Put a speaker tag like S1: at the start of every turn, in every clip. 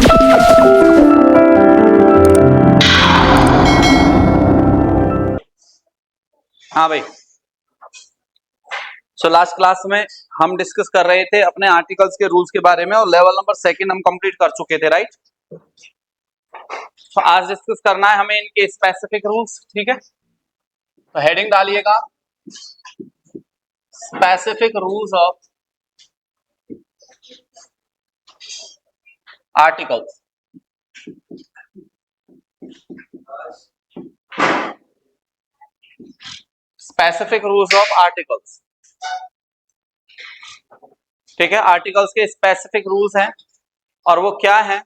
S1: हाँ भाई, last class में हम डिस्कस कर रहे थे अपने आर्टिकल्स के रूल्स के बारे में और लेवल नंबर 2 हम कंप्लीट कर चुके थे, राइट। तो आज डिस्कस करना है हमें इनके स्पेसिफिक रूल्स, ठीक है। तो हेडिंग डालिएगा specific rules of articles. Specific rules of articles, ठीक है। आर्टिकल्स के स्पेसिफिक रूल्स हैं और वो क्या है।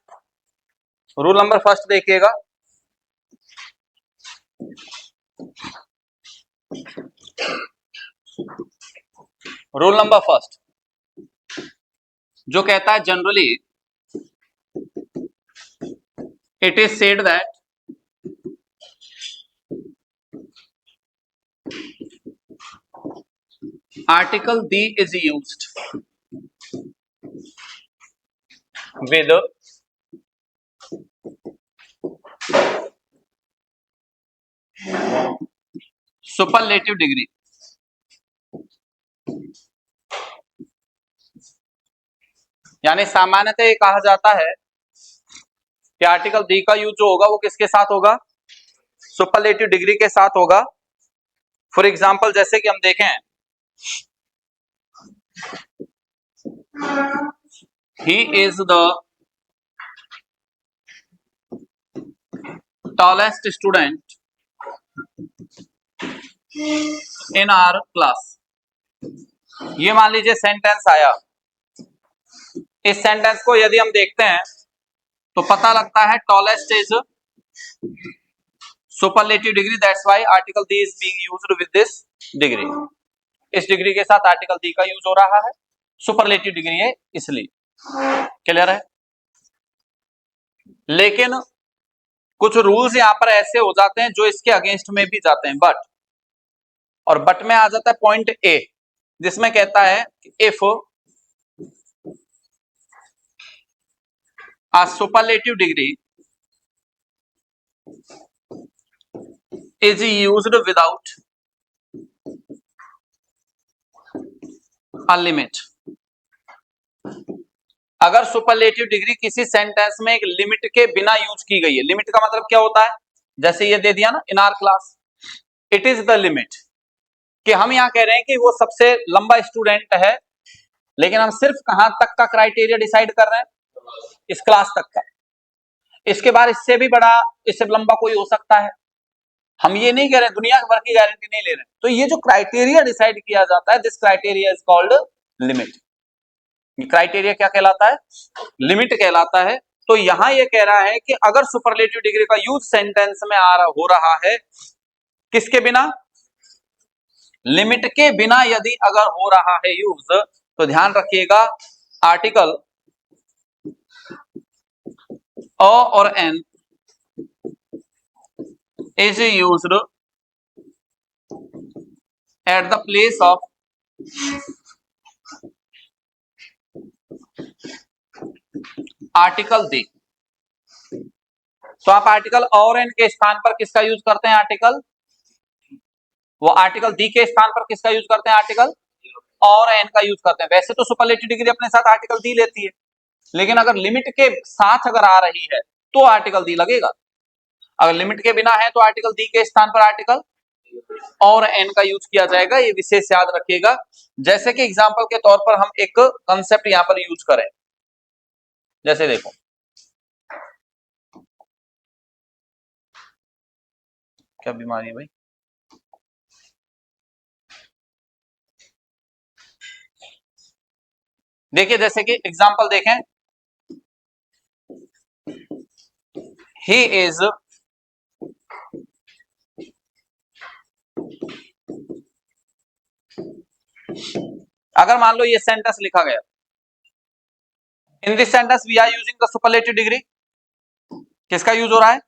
S1: रूल नंबर फर्स्ट देखिएगा, रूल नंबर फर्स्ट जो कहता है generally it is said that article D is used with superlative degree। यानी सामान्यतः ये कहा जाता है कि आर्टिकल डी का यूज जो होगा वो किसके साथ होगा, सुपरलेटिव डिग्री के साथ होगा। फॉर एग्जांपल जैसे कि हम देखें, he is the tallest student in our class। ये मान लीजिए सेंटेंस आया। इस सेंटेंस को यदि हम देखते हैं तो पता लगता है tallest is superlative degree, that's why article D is being used with this degree. इस डिग्री के साथ आर्टिकल डी का यूज हो रहा है, सुपरलेटिव डिग्री है इसलिए। क्लियर है। लेकिन कुछ रूल्स यहां पर ऐसे हो जाते हैं जो इसके अगेंस्ट में भी जाते हैं। बट में आ जाता है पॉइंट ए, जिसमें कहता है if a superlative degree is used without a limit। अगर सुपरलेटिव डिग्री किसी सेंटेंस में एक लिमिट के बिना यूज की गई है। लिमिट का मतलब क्या होता है, जैसे ये दे दिया ना in our class it is the limit, कि हम यहां कह रहे हैं कि वो सबसे लंबा स्टूडेंट है, लेकिन हम सिर्फ कहां तक का क्राइटेरिया डिसाइड कर रहे हैं, इस क्लास तक का। इसके बाद इससे भी बड़ा, इससे लंबा कोई हो सकता है। हम ये नहीं कह रहे, दुनिया भर की गारंटी नहीं ले रहे। तो ये जो क्राइटेरिया डिसाइड किया जाता है, this criteria is called limit. Criteria क्या कहलाता है, लिमिट कहलाता है। तो यहां ये कह रहा है कि अगर सुपरलेटिव डिग्री का यूज सेंटेंस में हो रहा है किसके बिना, लिमिट के बिना यदि अगर हो रहा है यूज, तो ध्यान रखिएगा आर्टिकल अ और an is used at the place of article the. तो आप आर्टिकल और एन के स्थान पर किसका यूज करते हैं, आर्टिकल, वो आर्टिकल डी के स्थान पर किसका यूज करते हैं, आर्टिकल और एन का यूज करते हैं। वैसे तो सुपरलेटिव डिग्री अपने साथ आर्टिकल डी लेती है, लेकिन अगर लिमिट के साथ अगर आ रही है तो आर्टिकल डी लगेगा। अगर लिमिट के बिना है तो आर्टिकल डी के स्थान पर आर्टिकल और एन का यूज किया जाएगा। ये विशेष याद रखिएगा। जैसे कि एग्जांपल के तौर पर हम एक कंसेप्ट यहां पर यूज करें, जैसे देखो क्या बीमारी है भाई, देखिए जैसे कि एग्जांपल देखें, ही इज अगर मान लो ये सेंटेंस लिखा गया, in this sentence we are using the superlative degree, किसका यूज हो रहा है,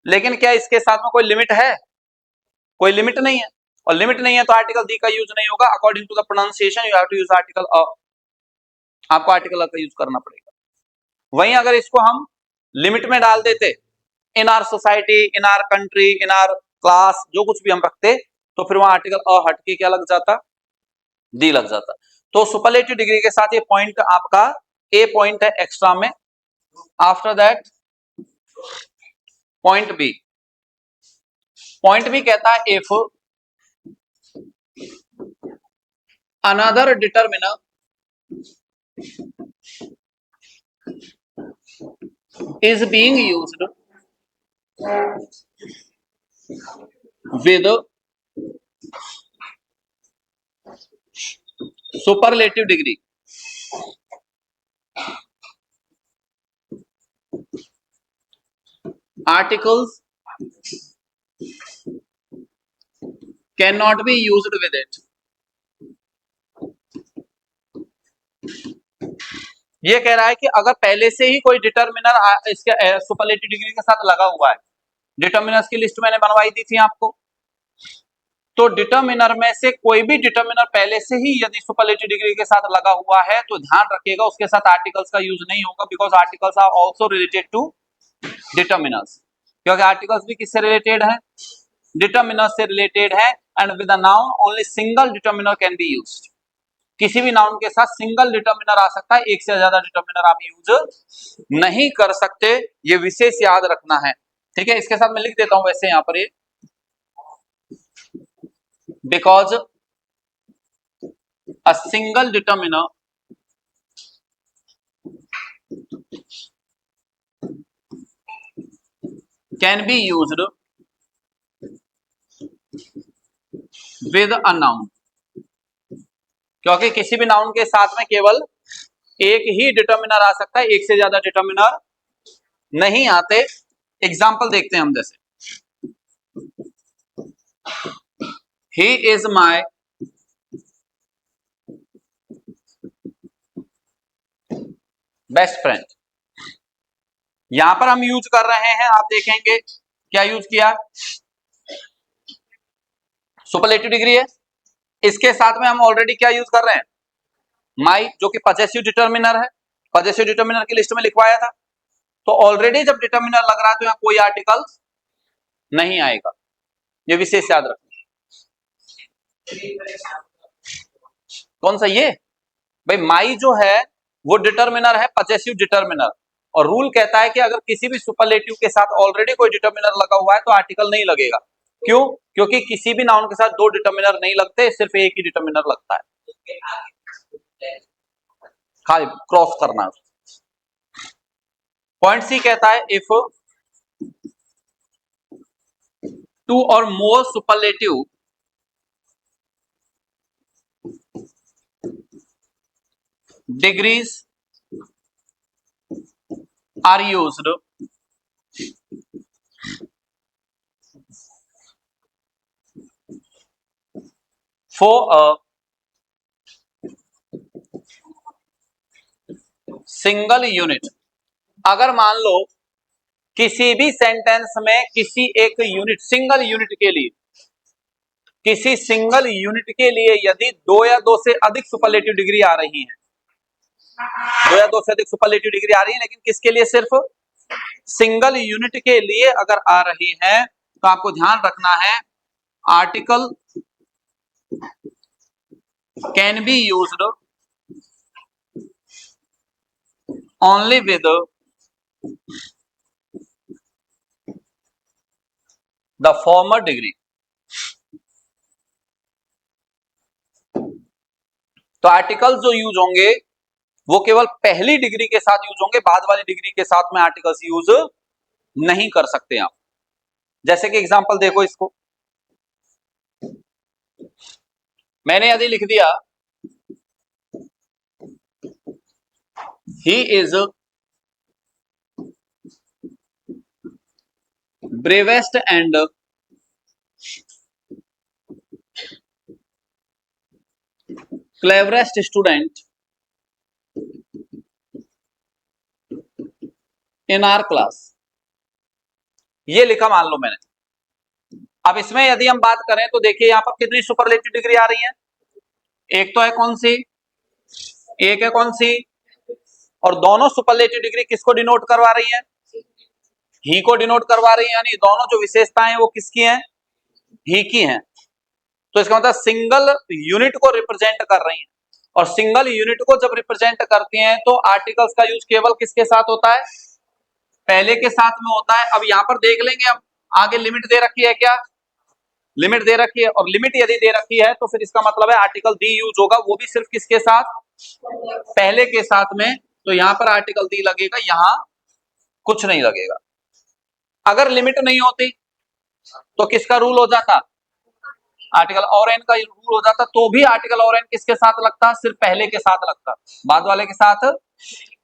S1: लेकिन क्या इसके साथ में कोई लिमिट है, कोई लिमिट नहीं है। और लिमिट नहीं है तो आर्टिकल डी का यूज नहीं होगा। According to the pronunciation you have to use article a, आपको आर्टिकल अ का यूज करना पड़ेगा। वहीं अगर इसको हम लिमिट में डाल देते, इन our society, in our country, in our class, जो कुछ भी हम रखते, तो फिर वहां आर्टिकल अ हट के क्या लग जाता, डी लग जाता। तो सुपरलेटिव डिग्री के साथ ये पॉइंट आपका ए पॉइंट है एक्स्ट्रा में। After that point B, point B कहता है if another determiner is being used with superlative degree, articles cannot be used with it। ये कह रहा है कि अगर पहले से ही कोई डिटरमिनर इसके सुपरलेटिव डिग्री के साथ लगा हुआ है, डिटरमिनर्स की लिस्ट मैंने बनवाई दी थी आपको, तो डिटरमिनर में से कोई भी डिटरमिनर पहले से ही यदि सुपरलेटिव डिग्री के साथ लगा हुआ है तो ध्यान रखिएगा उसके साथ आर्टिकल्स का यूज नहीं होगा, because articles are also related to determiners, क्योंकि आर्टिकल्स भी किससे रिलेटेड है, डिटरमिनर से रिलेटेड है। And with a noun only single determiner can be used, किसी भी नाउन के साथ सिंगल डिटरमिनर आ सकता है, एक से ज्यादा डिटरमिनर आप यूज नहीं कर सकते, ये विशेष याद रखना है। ठीक है, इसके साथ मैं लिख देता हूं वैसे यहां पर ये, because a single determiner can be used with a noun, क्योंकि किसी भी नाउन के साथ में केवल एक ही डिटरमिनर आ सकता है, एक से ज्यादा डिटरमिनर नहीं आते। एग्जाम्पल देखते हैं हम, जैसे he is my best friend, यहां पर हम यूज कर रहे हैं, आप देखेंगे क्या यूज किया, सुपरलेटिव डिग्री है, इसके साथ में हम ऑलरेडी क्या यूज कर रहे हैं, माई, जो कि पजेसिव डिटरमिनर है, पजेसिव डिटरमिनर की लिस्ट में लिखवाया था। तो ऑलरेडी जब डिटरमिनर लग रहा है तो यहां कोई आर्टिकल नहीं आएगा, ये विशेष याद रखना। कौन सा ये, भाई माई जो है वो डिटरमिनर है, पजेसिव डिटरमिनर, और रूल कहता है कि अगर किसी भी सुपरलेटिव के साथ ऑलरेडी कोई डिटरमिनर लगा हुआ है तो आर्टिकल नहीं लगेगा। क्यों, क्योंकि किसी भी नाउन के साथ दो डिटरमिनर नहीं लगते, सिर्फ एक ही डिटरमिनर लगता है, खाली क्रॉस करना। पॉइंट सी कहता है इफ टू और more superlative degrees are used for a single unit, अगर मान लो किसी भी सेंटेंस में किसी एक यूनिट, सिंगल यूनिट के लिए, किसी सिंगल यूनिट के लिए यदि दो या दो से अधिक सुपरलेटिव डिग्री आ रही है, दो या दो से अधिक सुपरलेटिव डिग्री आ रही है, लेकिन किसके लिए, सिर्फ सिंगल यूनिट के लिए अगर आ रही है, तो आपको ध्यान रखना है article can be used only with the former degree। तो आर्टिकल्स जो यूज होंगे वो केवल पहली डिग्री के साथ यूज होंगे, बाद वाली डिग्री के साथ में आर्टिकल्स यूज नहीं कर सकते आप। जैसे कि एग्जांपल देखो, इसको मैंने यदि लिख दिया he is bravest and cleverest student in our class, ये लिखा मान लो मैंने। अब इसमें यदि हम बात करें तो देखिए यहां पर कितनी सुपरलेटिव डिग्री आ रही है, एक तो है कौन सी, एक है कौन सी, और दोनों सुपरलेटिव डिग्री किसको डिनोट करवा रही है? ही को डिनोट करवा रही है, यानी दोनों जो विशेषताएं वो किसकी हैं? ही की हैं। तो इसका मतलब सिंगल यूनिट को रिप्रेजेंट कर रही हैं, और सिंगल यूनिट को जब रिप्रेजेंट करती हैं तो आर्टिकल्स का यूज केवल किसके साथ होता है? पहले के साथ में होता है। अब यहां पर देख लेंगे, अब आगे लिमिट दे रखी है क्या? लिमिट दे रखी है, और लिमिट यदि दे रखी है तो फिर इसका मतलब है आर्टिकल दी यूज होगा, वो भी सिर्फ किसके साथ? पहले के साथ में। तो यहां पर आर्टिकल दी लगेगा, यहां कुछ नहीं लगेगा। अगर लिमिट नहीं होती तो किसका रूल हो जाता? आर्टिकल और एन का रूल हो जाता। तो भी आर्टिकल और एन किसके साथ लगता? सिर्फ पहले के साथ लगता, बाद वाले के साथ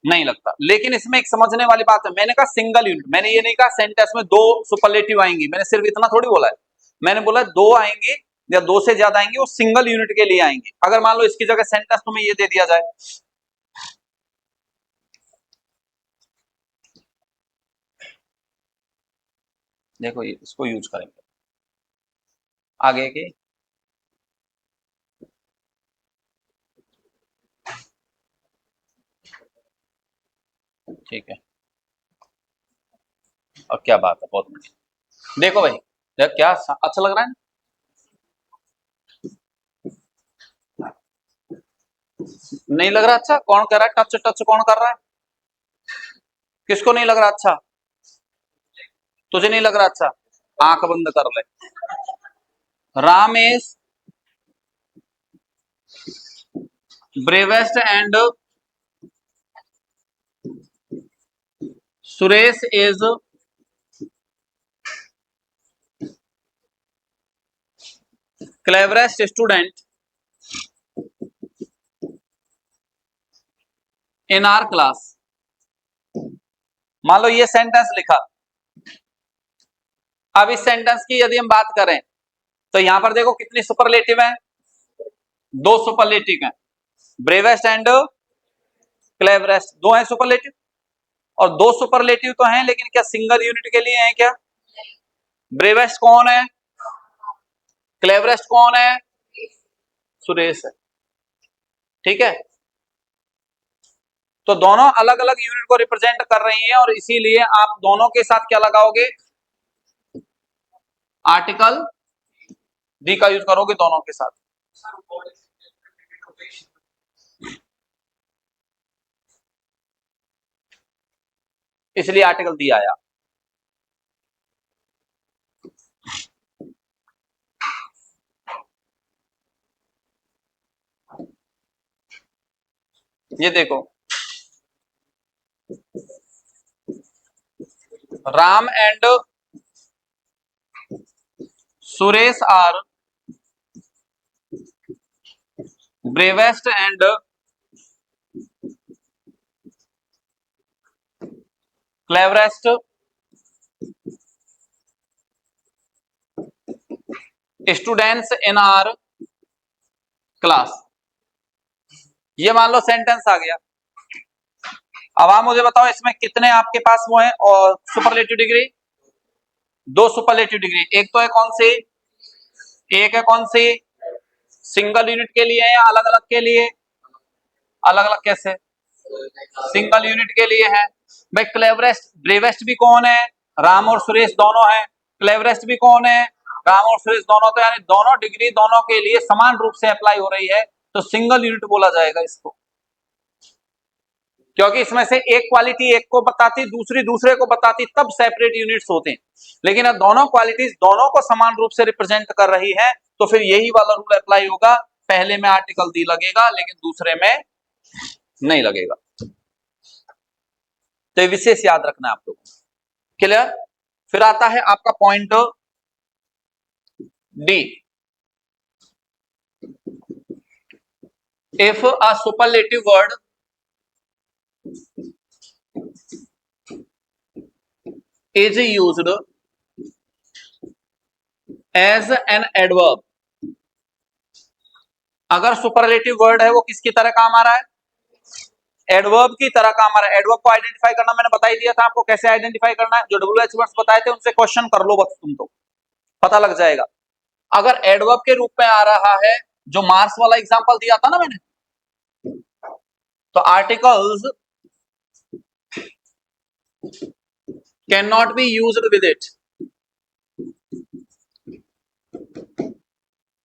S1: नहीं लगता। लेकिन इसमें एक समझने वाली बात है, मैंने कहा सिंगल यूनिट, मैंने ये नहीं कहा सेंटेंस में दो सुपरलेटिव आएंगी, मैंने सिर्फ इतना थोड़ी बोला है। मैंने बोला दो आएंगी या दो से ज्यादा आएंगी, वो सिंगल यूनिट के लिए आएंगी। अगर मान लो इसकी जगह सेंटेंस तुम्हें ये दे दिया जाए, देखो ये इसको यूज करेंगे आगे के, ठीक है। और क्या बात है, बहुत बढ़िया। देखो भाई, देख क्या अच्छा लग रहा है? नहीं लग रहा अच्छा? कौन कह रहा है टच टच? कौन कर रहा है? किसको नहीं लग रहा अच्छा? तुझे नहीं लग रहा अच्छा? आंख बंद कर ले। Ram is bravest and Suresh is cleverest student in our class. मान लो ये सेंटेंस लिखा। अब इस सेंटेंस की यदि हम बात करें तो यहां पर देखो कितनी सुपरलेटिव है? दो सुपरलेटिव है, ब्रेवेस्ट एंड क्लेवरेस्ट, दो है सुपरलेटिव। और दो सुपरलेटिव तो हैं, लेकिन क्या सिंगल यूनिट के लिए हैं क्या? ब्रेवेस्ट कौन है? क्लेवरेस्ट कौन है? सुरेश है। ठीक है, तो दोनों अलग अलग यूनिट को रिप्रेजेंट कर रही हैं, और इसीलिए आप दोनों के साथ क्या लगाओगे? आर्टिकल दी का यूज करोगे दोनों के साथ। इसलिए आर्टिकल दी आया। ये देखो, Ram and Suresh are bravest and cleverest students in our class. ये मान लो सेंटेंस आ गया। अब आप मुझे बताओ इसमें कितने आपके पास वो है और सुपरलेटिव डिग्री? दो सुपरलेटिव डिग्री। एक तो है कौन सी? एक है कौन सी? सिंगल यूनिट के लिए या अलग अलग के लिए? अलग अलग कैसे? सिंगल यूनिट के लिए है। भाई क्लेवरेस्ट ब्रेवेस्ट भी कौन है? राम और सुरेश दोनों हैं। क्लेवरेस्ट भी कौन है? राम और सुरेश दोनों। तो यानी दोनों डिग्री दोनों के लिए समान रूप से अप्लाई हो रही है, तो सिंगल यूनिट बोला जाएगा इसको। क्योंकि इसमें से एक क्वालिटी एक को बताती, दूसरी दूसरे को बताती, तब सेपरेट यूनिट्स होते हैं। लेकिन अब दोनों क्वालिटीज दोनों को समान रूप से रिप्रेजेंट कर रही है, तो फिर यही वाला रूल अप्लाई होगा। पहले में आर्टिकल दी लगेगा, लेकिन दूसरे में नहीं लगेगा। तो ये विशेष याद रखना है आप लोगों को। क्लियर? फिर आता है आपका point D. If a superlative word is used as an adverb। अगर सुपरलेटिव वर्ड है वो किसकी तरह काम आ रहा है? एडवर्ब की तरह काम आ रहा है। एडवर्ब को आइडेंटिफाई करना मैंने बता ही दिया था आपको, कैसे आइडेंटिफाई करना है। जो WH वर्ड्स बताए थे उनसे क्वेश्चन कर लो बस, तुम तो पता लग जाएगा। अगर एडवर्ब के रूप में आ रहा है, जो मार्स वाला एग्जांपल दिया था ना मैंने, तो articles can not be used with it.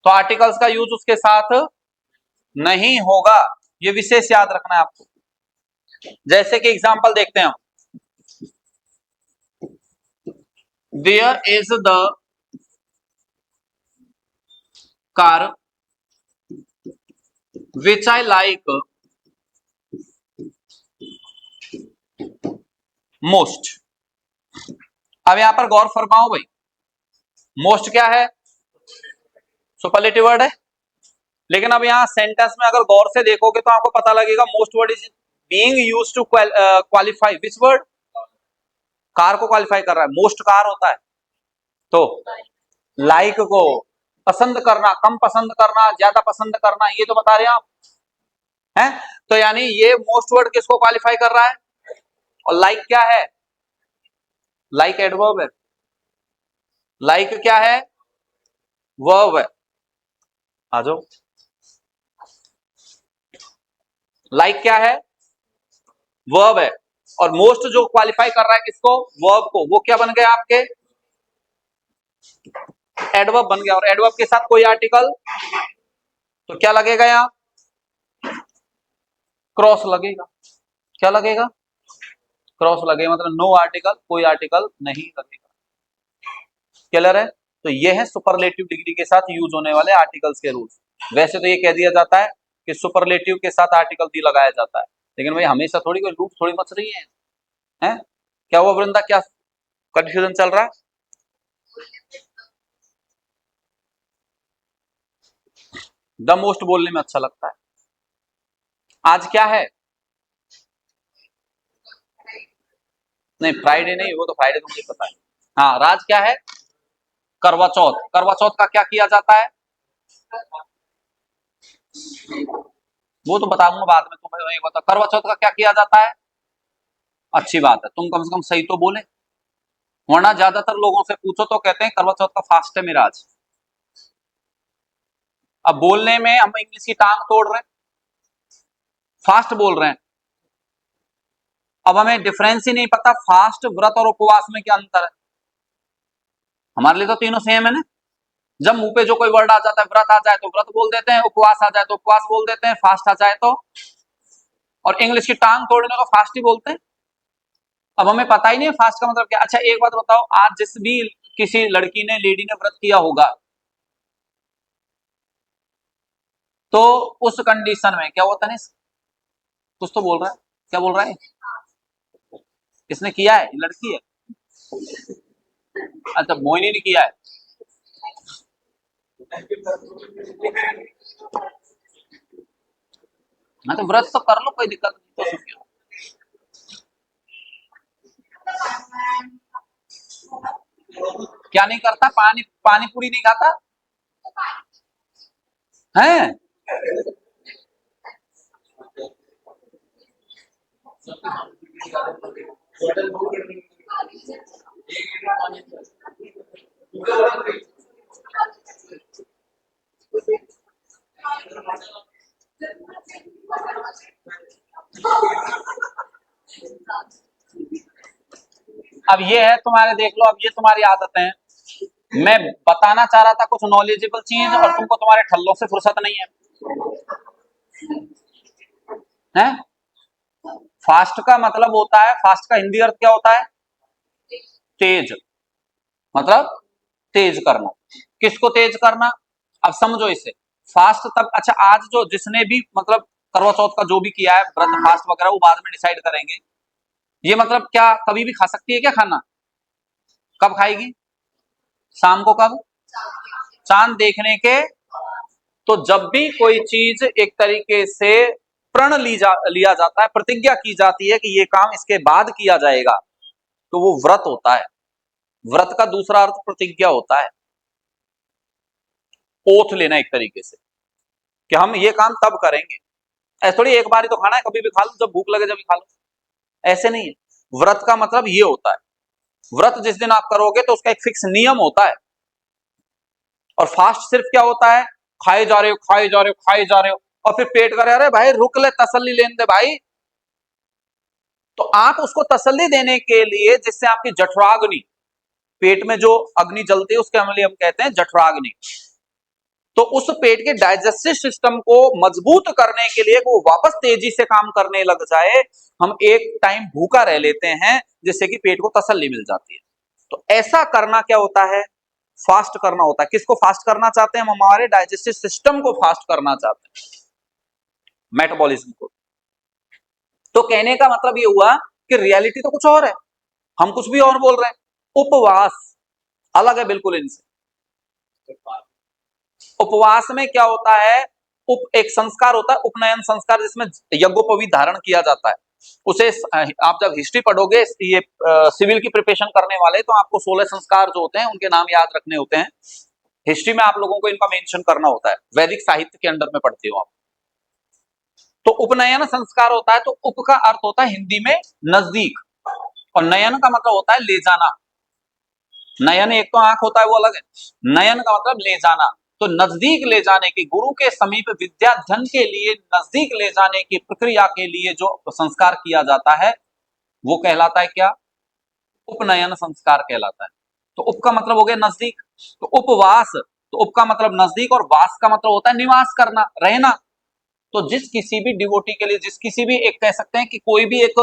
S1: तो आर्टिकल्स का यूज उसके साथ नहीं होगा, ये विशेष याद रखना है आपको। जैसे कि एग्जांपल देखते हैं हम, there is the car which I like most. अब यहां पर गौर फरमाओ भाई, मोस्ट क्या है? सुपरलेटिव वर्ड है। लेकिन अब यहां सेंटेंस में अगर गौर से देखोगे तो आपको पता लगेगा most word is being used to qualify which word? Car को क्वालिफाई कर रहा है। मोस्ट कार होता है, तो लाइक को पसंद करना, कम पसंद करना, ज्यादा पसंद करना, ये तो बता रहे हैं आप हैं। तो यानी ये मोस्ट वर्ड किसको क्वालिफाई कर रहा है? और लाइक क्या है? लाइक एडवर्ब है। लाइक क्या है? वर्ब है। आ जाओ, लाइक क्या है? वर्ब है। और मोस्ट जो क्वालिफाई कर रहा है किसको? वर्ब को। वो क्या बन गया आपके? एडवर्ब बन गया। और एडवर्ब के साथ कोई आर्टिकल तो क्या लगेगा? यहां क्रॉस लगेगा। क्या लगेगा? क्रॉस लगेगा, मतलब नो आर्टिकल, कोई आर्टिकल नहीं लगेगा। क्लियर है? तो ये है सुपरलेटिव डिग्री के साथ यूज होने वाले आर्टिकल्स के रूल्स। वैसे तो ये कह दिया जाता है कि सुपरलेटिव के साथ आर्टिकल दी लगाया जाता है, लेकिन भाई हमेशा थोड़ी कोई रूट थोड़ी मच रही है, हैं? क्या हुआ वृंदा, क्या कंफ्यूजन चल रहा है? द मोस्ट बोलने में अच्छा लगता है। आज क्या है? नहीं फ्राइडे नहीं, वो तो फ्राइडे तो मुझे पता है। हाँ, राज क्या है? करवा चौथ। करवा चौथ का क्या किया जाता है? वो तो बताऊंगा बाद में, तुम्हें एक बता, करवा चौथ का क्या किया जाता है? अच्छी बात है, तुम कम से कम सही तो बोले, वरना ज्यादातर लोगों से पूछो तो कहते हैं करवा चौथ का फास्ट है मेरा आज। अब बोलने में हम इंग्लिश की टांग तोड़ रहे हैं, फास्ट बोल रहे हैं। अब हमें डिफरेंस ही नहीं पता फास्ट, व्रत और उपवास में क्या अंतर है। हमारे लिए तो तीनों सेम है ना। जब मुंह पे जो कोई वर्ड आ जाता है, व्रत आ जाए तो व्रत बोल देते हैं, उपवास आ जाए तो उपवास बोल देते हैं, फास्ट आ जाए तो, और इंग्लिश की टांग तोड़ने को फास्ट ही बोलते हैं। अब हमें पता ही नहीं है फास्ट का मतलब क्या। अच्छा एक बात बताओ, आज जिस भी किसी लड़की ने, लेडी ने व्रत किया होगा, तो उस कंडीशन में क्या होता है? कुछ तो बोल रहा है, क्या बोल रहा है? किसने किया है? लड़की है। अच्छा, मोहिनी ने किया है। हाँ तो व्रत तो कर लो, कोई दिक्कत नहीं, तो क्या? क्या नहीं करता? पानी पानी पूरी नहीं खाता है? अब ये है तुम्हारे, देख लो, अब ये तुम्हारी आदत है। मैं बताना चाह रहा था कुछ नॉलेजेबल चीज, और तुमको तुम्हारे ठल्लों से फुर्सत नहीं है, हैं? फास्ट का मतलब होता है, फास्ट का हिंदी अर्थ क्या होता है? तेज, मतलब तेज करना। किसको तेज करना? अब समझो इसे, फास्ट तब, अच्छा आज जो जिसने भी मतलब करवा चौथ का जो भी किया है, व्रत फास्ट वगैरह, वो बाद में डिसाइड करेंगे। ये मतलब क्या कभी भी खा सकती है क्या खाना? कब खाएगी? शाम को। कब? चांद देखने के। तो जब भी कोई चीज एक तरीके से प्रण लिया जाता है, प्रतिज्ञा की जाती है कि ये काम इसके बाद किया जाएगा, तो वो व्रत होता है। व्रत का दूसरा अर्थ प्रतिज्ञा होता है, ओथ लेना एक तरीके से, कि हम ये काम तब करेंगे। ऐसे थोड़ी एक बार ही तो खाना है, कभी भी खा लो, जब भूख लगे जब भी खा लो, ऐसे नहीं है। व्रत का मतलब ये होता है, व्रत जिस दिन आप करोगे तो उसका एक फिक्स नियम होता है। और फास्ट सिर्फ क्या होता है? खाए जा रहे हो, खाए जा रहे हो, खाए जा रहे हो, और फिर पेट करे, अरे भाई रुक ले, तसल्ली लेने दे भाई, तो आप उसको तसल्ली देने के लिए, जिससे आपकी जठराग्नि, पेट में जो अग्नि जलती है उसके हम कहते हैं जठराग्नि, तो उस पेट के डाइजेस्टिव सिस्टम को मजबूत करने के लिए वो वापस तेजी से काम करने लग जाए, हम एक टाइम भूखा रह लेते हैं, जिससे कि पेट को तसल्ली मिल जाती है। तो ऐसा करना क्या होता है? फास्ट करना होता है। किसको फास्ट करना चाहते हैं? हम हमारे डाइजेस्टिव सिस्टम को फास्ट करना चाहते हैं, मेटाबॉलिज्म को। तो कहने का मतलब ये हुआ कि रियलिटी तो कुछ और है, हम कुछ भी और बोल रहे हैं। उपवास अलग है बिल्कुल इनसे। उपवास में क्या होता है? एक संस्कार होता है, उपनयन संस्कार, जिसमें यज्ञोपवीत धारण किया जाता है। उसे आप जब हिस्ट्री पढ़ोगे, ये सिविल की प्रिपरेशन करने वाले, तो आपको 16 संस्कार जो होते हैं उनके नाम याद रखने होते हैं। हिस्ट्री में आप लोगों को इनका मेंशन करना होता है, वैदिक साहित्य के अंडर में पढ़ते हो आप। तो उपनयन संस्कार होता है, तो उप का अर्थ होता है हिंदी में नजदीक, और नयन का मतलब होता है ले जाना। नयन एक तो आंख होता है, वो अलग है। नयन का मतलब ले जाना। तो नजदीक ले जाने की, गुरु के समीप विद्याधन के लिए नजदीक ले जाने की प्रक्रिया के लिए जो संस्कार किया जाता है, वो कहलाता है क्या? उपनयन संस्कार कहलाता है। तो उप का मतलब हो गया नजदीक, तो उपवास, तो उप का मतलब नजदीक, और वास का मतलब होता है निवास करना, रहना। तो जिस किसी भी डिवोटी के लिए, जिस किसी भी एक कह सकते हैं कि कोई भी एक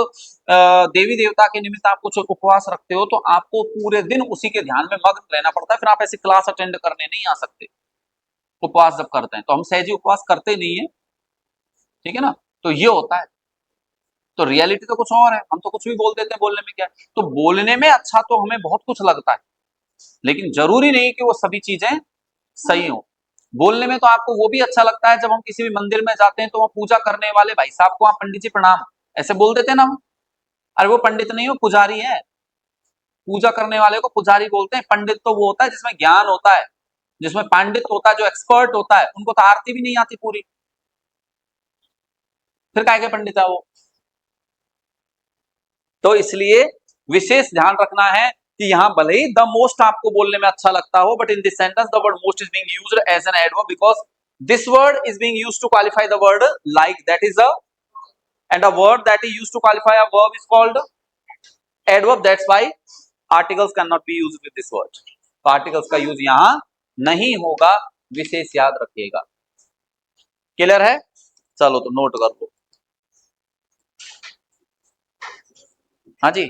S1: देवी देवता के निमित्त आप कुछ उपवास रखते हो, तो आपको पूरे दिन उसी के ध्यान में मग्न रहना पड़ता है, फिर आप ऐसी क्लास अटेंड करने नहीं आ सकते। उपवास जब करते हैं तो हम सहजी उपवास करते नहीं है, ठीक है ना। तो ये होता है। तो रियलिटी तो कुछ और है, हम तो कुछ भी बोल देते हैं, बोलने में क्या है। तो बोलने में अच्छा तो हमें बहुत कुछ लगता है, लेकिन जरूरी नहीं कि वो सभी चीजें सही हो। बोलने में तो आपको वो भी अच्छा लगता है, जब हम किसी भी मंदिर में जाते हैं तो वहां पूजा करने वाले भाई साहब को, आप पंडित जी प्रणाम ऐसे बोल देते हैं ना। अरे वो पंडित नहीं हो, पुजारी है। पूजा करने वाले को पुजारी बोलते हैं। पंडित तो वो होता है जिसमें ज्ञान होता है, जिसमें पांडित होता है, जो एक्सपर्ट होता है। उनको तो आरती भी नहीं आती पूरी, फिर काहे के पंडित है वो। तो इसलिए विशेष ध्यान रखना है कि यहां भले ही द मोस्ट आपको बोलने में अच्छा लगता हो, but in this sentence the word most is being used as an adverb, because this word is being used to qualify the word like, that is a, and a word that is used to qualify a verb is called adverb. That's why articles cannot be used with this word. तो articles का use यहां नहीं होगा, विशेष याद रखिएगा। Clear है? चलो तो नोट कर लो। हाँ जी,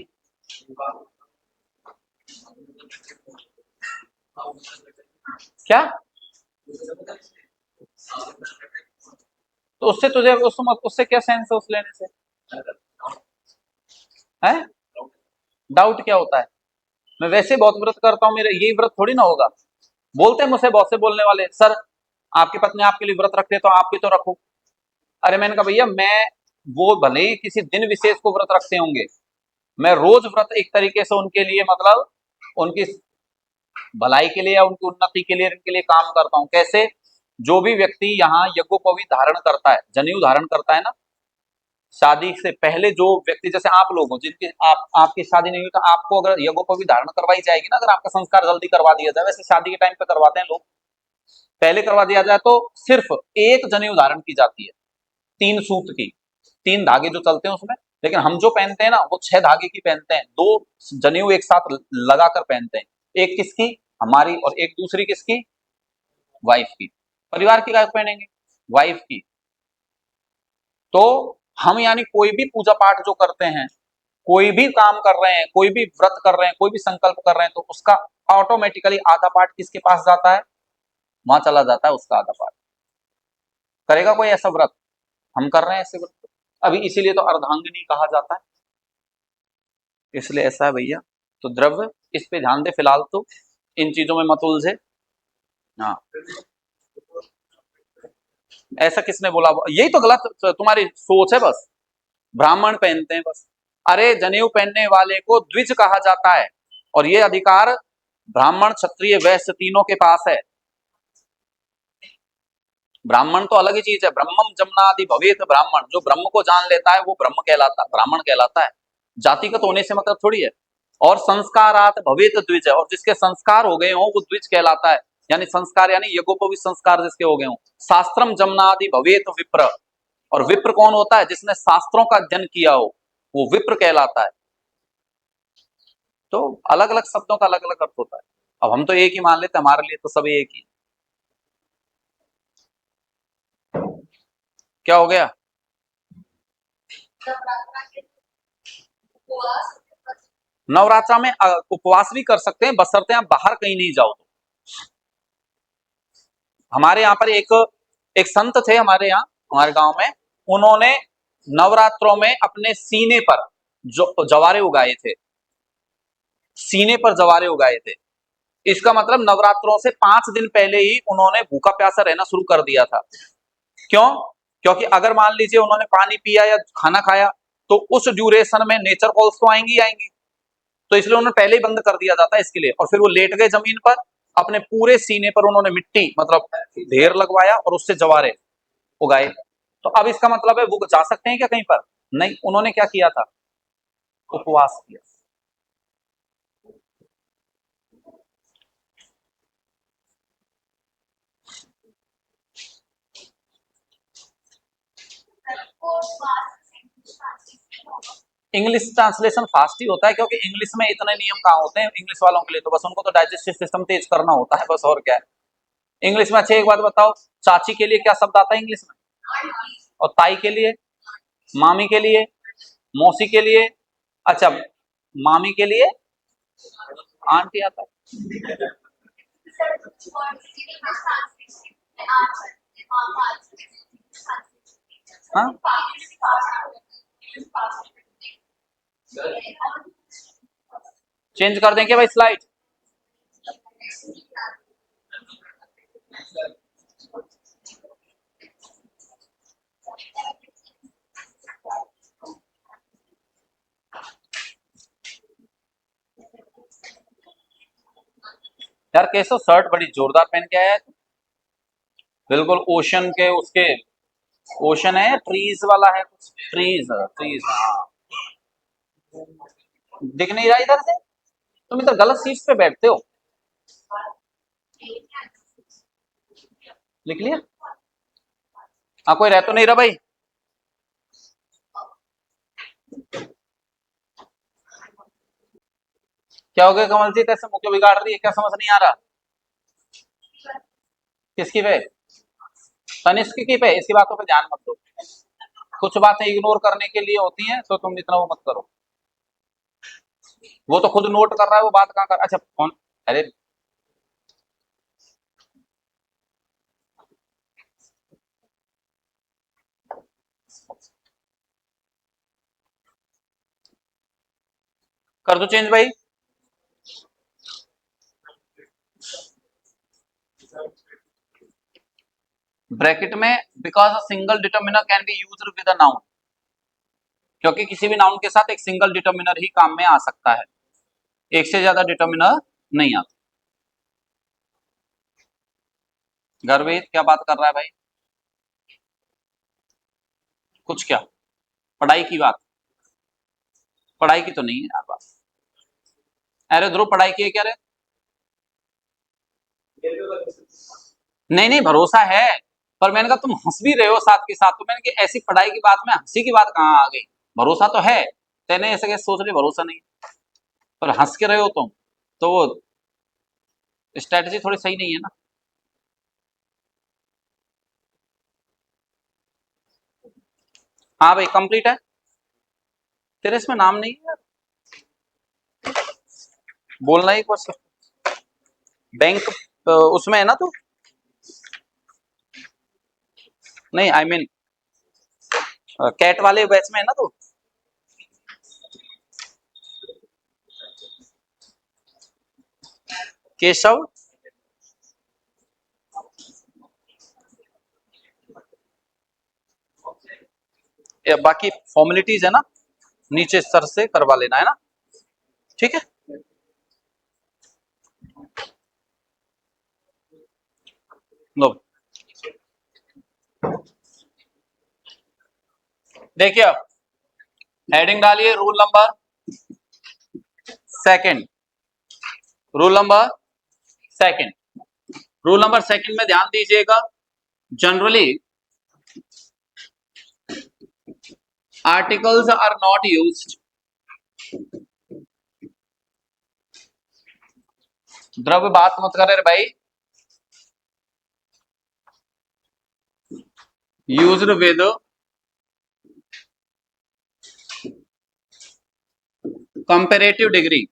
S1: क्या? तो उससे तुझे उससे क्या सेंस है उस लेने से? है डाउट क्या होता है? मैं वैसे बहुत व्रत करता हूं, मेरा यही व्रत थोड़ी ना होगा। बोलते हैं मुझसे बहुत से बोलने वाले, सर आपकी पत्नी आपके लिए व्रत रखते तो आप भी तो रखो। अरे मैंने कहा भैया, मैं, वो भले ही किसी दिन विशेष को व्रत रखते होंगे, मैं रोज व्रत एक तरीके से उनके लिए, मतलब उनकी भलाई के लिए या उनकी उन्नति के लिए, इनके लिए काम करता हूं। कैसे? जो भी व्यक्ति यहाँ यज्ञोपवीत धारण करता है, जनेऊ धारण करता है ना, शादी से पहले जो व्यक्ति, जैसे आप लोग हो जिनकी आपकी शादी नहीं हुई, तो आपको अगर यज्ञोपवीत धारण करवाई जाएगी ना, अगर आपका संस्कार जल्दी करवा दिया जाए, वैसे शादी के टाइम पे करवाते हैं लोग, पहले करवा दिया जाए, तो सिर्फ एक जनेऊ धारण की जाती है, 3 सूत की, 3 धागे जो चलते हैं उसमें। लेकिन हम जो पहनते हैं ना, वो 6 धागे की पहनते हैं, 2 जनेऊ एक साथ लगाकर पहनते हैं। एक किसकी? हमारी, और एक दूसरी किसकी? वाइफ की। परिवार की गाय पहनेंगे, वाइफ की। तो हम यानी कोई भी पूजा पाठ जो करते हैं, कोई भी काम कर रहे हैं, कोई भी व्रत कर रहे हैं, कोई भी संकल्प कर रहे हैं, तो उसका ऑटोमेटिकली आधा पाठ किसके पास जाता है? वहां चला जाता है उसका आधा पाठ। करेगा कोई ऐसा व्रत? हम कर रहे हैं ऐसे व्रत अभी, इसीलिए तो अर्धांगिनी कहा जाता है। इसलिए ऐसा है भैया। तो द्रव्य, इस पे ध्यान दे फिलहाल, तो इन चीजों में मत उलझे। हाँ, ऐसा किसने बोला? यही तो गलत तुम्हारी सोच है बस। ब्राह्मण पहनते हैं बस। अरे जनेऊ पहनने वाले को द्विज कहा जाता है, और ये अधिकार ब्राह्मण, क्षत्रिय, वैश्य तीनों के पास है। ब्राह्मण तो अलग ही चीज है। ब्रह्मम जमनादि भवेत ब्राह्मण, जो ब्रह्म को जान लेता है वो ब्रह्म कहलाता, ब्राह्मण कहलाता है। जातिगत होने से मतलब थोड़ी है। और संस्कारात भवेत द्विज, और जिसके संस्कार हो गए हो वो द्विज कहलाता है। यानी संस्कार यानी यज्ञोपवीत संस्कार जिसके हो गए हो। शास्त्रम जमनादि भवेत विप्र, और विप्र कौन होता है? जिसने शास्त्रों का अध्ययन किया हो। वो विप्र कहलाता है। तो अलग अलग शब्दों का अलग अलग अर्थ होता है। अब हम तो एक ही मान लेते, हमारे लिए तो सब एक ही। क्या हो गया? नवरात्रा में उपवास भी कर सकते हैं, बशर्ते आप बाहर कहीं नहीं जाओ तो। हमारे यहाँ पर एक संत थे हमारे यहाँ, हमारे गांव में, उन्होंने नवरात्रों में अपने सीने पर जो जवारे उगाए थे, सीने पर जवारे उगाए थे। इसका मतलब नवरात्रों से 5 दिन पहले ही उन्होंने भूखा प्यासा रहना शुरू कर दिया था। क्यों? क्योंकि अगर मान लीजिए उन्होंने पानी पिया या खाना खाया तो उस ड्यूरेशन में नेचर कॉल्स तो आएंगी आएंगी, तो इसलिए उन्होंने पहले ही बंद कर दिया जाता है इसके लिए। और फिर वो लेट गए जमीन पर, अपने पूरे सीने पर उन्होंने मिट्टी मतलब ढेर लगवाया और उससे जवारे उगाए। तो अब इसका मतलब है वो जा सकते हैं क्या कहीं पर? नहीं, उन्होंने क्या किया था? उपवास किया। इंग्लिश ट्रांसलेशन फास्ट ही होता है, क्योंकि इंग्लिश में इतने नियम कहाँ होते हैं इंग्लिश वालों के लिए, तो बस उनको तो डाइजेस्टिव सिस्टम तेज करना होता है बस, और क्या है। इंग्लिश में अच्छा एक बात बताओ, चाची के लिए क्या शब्द आता है इंग्लिश में? और ताई के लिए? मामी के लिए? मौसी के लिए? अच्छा, मामी के लिए आंटी आता है। हाँ, चेंज कर दें क्या भाई स्लाइड? यार कैसो शर्ट बड़ी जोरदार पहन के आया है तू। बिल्कुल ओशन के उसके, ओशन है, ट्रीज वाला है कुछ, ट्रीज ट्रीज, हाँ। दिख नहीं रहा इधर से? तुम इधर गलत सीट पे बैठते हो। लिख लिया? हाँ, कोई रह तो नहीं रहा भाई? क्या हो गया कमलजीत, ऐसे मुंह क्यों बिगाड़ रही है, क्या समझ नहीं आ रहा? किसकी पे? तनिष्क की पे? इसकी बातों पे ध्यान मत दो, कुछ बातें इग्नोर करने के लिए होती हैं, तो तुम इतना वो मत करो। वो तो खुद नोट कर रहा है, वो बात कहाँ कर, अच्छा फोन। अरे कर दो चेंज भाई। ब्रैकेट में, because a single determiner can be used with a noun, क्योंकि किसी भी नाउन के साथ एक सिंगल डिटर्मिनर ही काम में आ सकता है, एक से ज्यादा डिटर्मिनर नहीं आता। गर्वेद क्या बात कर रहा है भाई? कुछ क्या? पढ़ाई की बात? पढ़ाई की तो नहीं है यार बात। अरे ध्रुव पढ़ाई की है क्या रे? नहीं नहीं, भरोसा है, पर मैंने कहा तुम हंस भी रहे हो साथ के साथ, तो मैंने कि ऐसी पढ़ाई की बात में हंसी की बात कहाँ आ गई? भरोसा तो है, तेने ऐसे कैसे सोच रहे भरोसा नहीं, पर हंस के रहे हो तुम, तो वो स्ट्रेटजी थोड़ी सही नहीं है ना। हाँ भाई कंप्लीट है। तेरे इसमें नाम नहीं है यार, बोलना ही कुछ। बैंक उसमें है ना तू? नहीं आई मीन कैट वाले बैच में है ना तू? केशव, या बाकी फॉर्मेलिटीज है ना, नीचे सर से करवा लेना है ना, ठीक है। लो देखिए, अब हेडिंग डालिए rule number second, rule number second, rule number second में ध्यान दीजिएगा। Generally articles are not used, द्रव्य बात मत करे रे भाई, यूज्ड विद कंपैरेटिव डिग्री,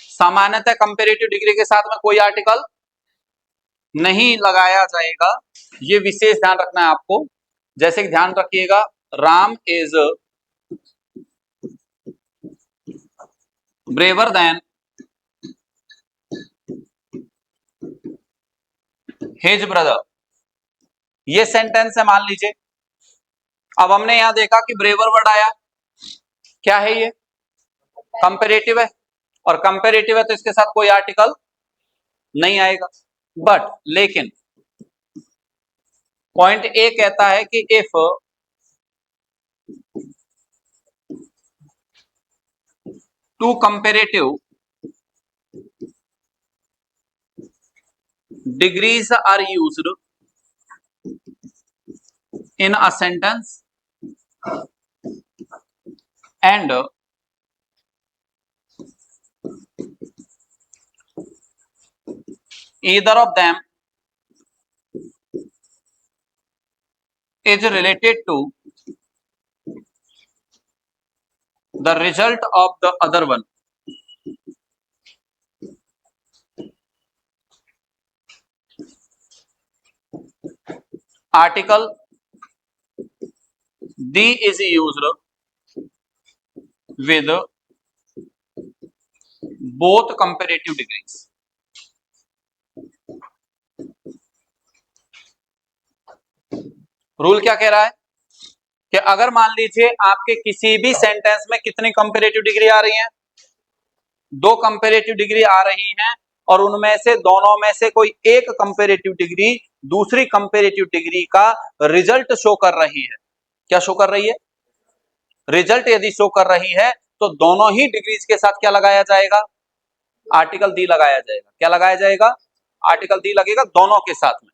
S1: सामान्यतः कंपैरेटिव डिग्री के साथ में कोई आर्टिकल नहीं लगाया जाएगा। ये विशेष ध्यान रखना है आपको। जैसे कि ध्यान रखिएगा, Ram is braver than his brother, ये सेंटेंस है मान लीजिए। अब हमने यहां देखा कि ब्रेवर वर्ड आया, क्या है ये? कंपैरेटिव है, और कंपैरेटिव है तो इसके साथ कोई आर्टिकल नहीं आएगा। बट लेकिन पॉइंट ए कहता है कि if two comparative degrees are used in a sentence and either of them is related to the result of the other one, article D is used with both comparative degrees। Rule क्या कह रहा है कि अगर मान लीजिए आपके किसी भी सेंटेंस में कितनी कंपैरेटिव डिग्री आ रही है, दो कंपैरेटिव डिग्री आ रही हैं, और उनमें से दोनों में से कोई एक कंपैरेटिव डिग्री दूसरी कंपैरेटिव डिग्री का रिजल्ट शो कर रही है। क्या शो कर रही है? रिजल्ट यदि शो कर रही है तो दोनों ही डिग्रीज के साथ क्या लगाया जाएगा? आर्टिकल दी लगाया जाएगा। क्या लगाया जाएगा? आर्टिकल दी लगेगा दोनों के साथ में।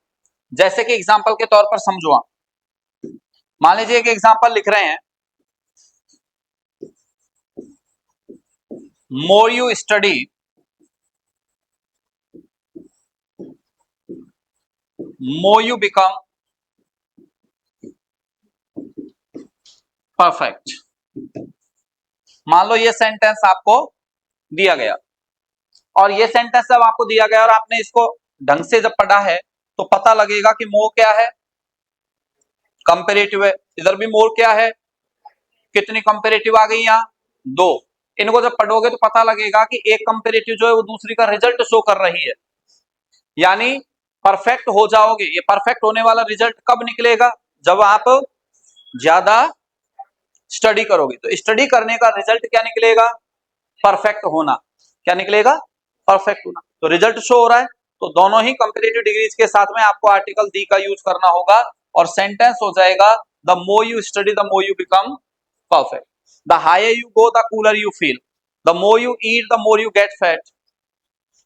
S1: जैसे कि एग्जांपल के तौर पर समझो, आप मान लीजिए एक एग्जांपल लिख रहे हैं, मोर you study more you become perfect. मान लो ये सेंटेंस आपको दिया गया, और ये सेंटेंस जब आपको दिया गया और आपने इसको ढंग से जब पढ़ा है तो पता लगेगा कि मोर क्या है? कंपैरेटिव है। इधर भी मोर क्या है? कितनी कंपैरेटिव आ गई यहाँ? दो। इनको जब पढ़ोगे तो पता लगेगा कि एक कंपैरेटिव जो है वो दूसरी का रिजल्ट शो कर रही है, यानी परफेक्ट हो जाओगे। ये परफेक्ट होने वाला रिजल्ट कब निकलेगा? जब आप ज्यादा स्टडी करोगे। तो स्टडी करने का रिजल्ट क्या निकलेगा? परफेक्ट होना। क्या निकलेगा? परफेक्ट होना। तो रिजल्ट शो हो रहा है, तो दोनों ही कंपैरेटिव डिग्रीज के साथ में आपको आर्टिकल दी का यूज करना होगा, और सेंटेंस हो जाएगा the more you study the more you become perfect. The higher you go the cooler you feel, the more you eat the more you get fat.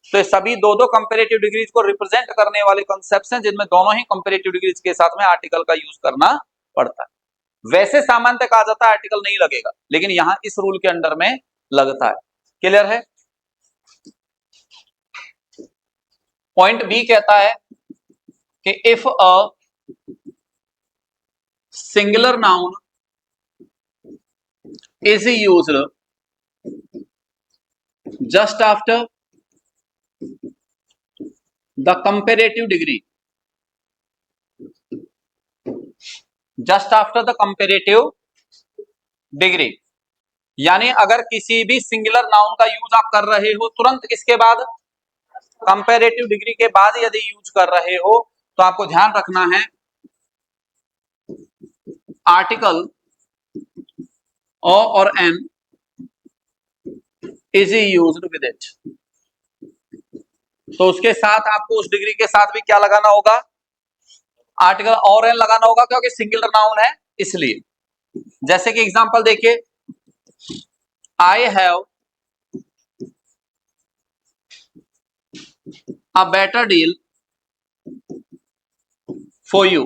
S1: तो ये सभी दो दो कंपैरेटिव डिग्रीज को रिप्रेजेंट करने वाले कॉन्सेप्ट्स हैं, जिनमें दोनों ही कंपैरेटिव डिग्रीज के साथ में आर्टिकल का यूज करना पड़ता है। वैसे सामान्यतः कहा जाता है आर्टिकल नहीं लगेगा, लेकिन यहां इस रूल के अंडर में लगता है। क्लियर है? पॉइंट बी कहता है कि if a singular noun is used just after the comparative degree, just after the comparative degree, यानी अगर किसी भी सिंगुलर नाउन का यूज आप कर रहे हो तुरंत इसके बाद कंपैरेटिव डिग्री के बाद यदि यूज कर रहे हो, तो आपको ध्यान रखना है आर्टिकल ओ और an is used with it. तो उसके साथ आपको उस डिग्री के साथ भी क्या लगाना होगा? आर्टिकल और एन लगाना होगा, क्योंकि सिंगुलर नाउन है इसलिए। जैसे कि एग्जांपल देखिए, I have a better deal for you.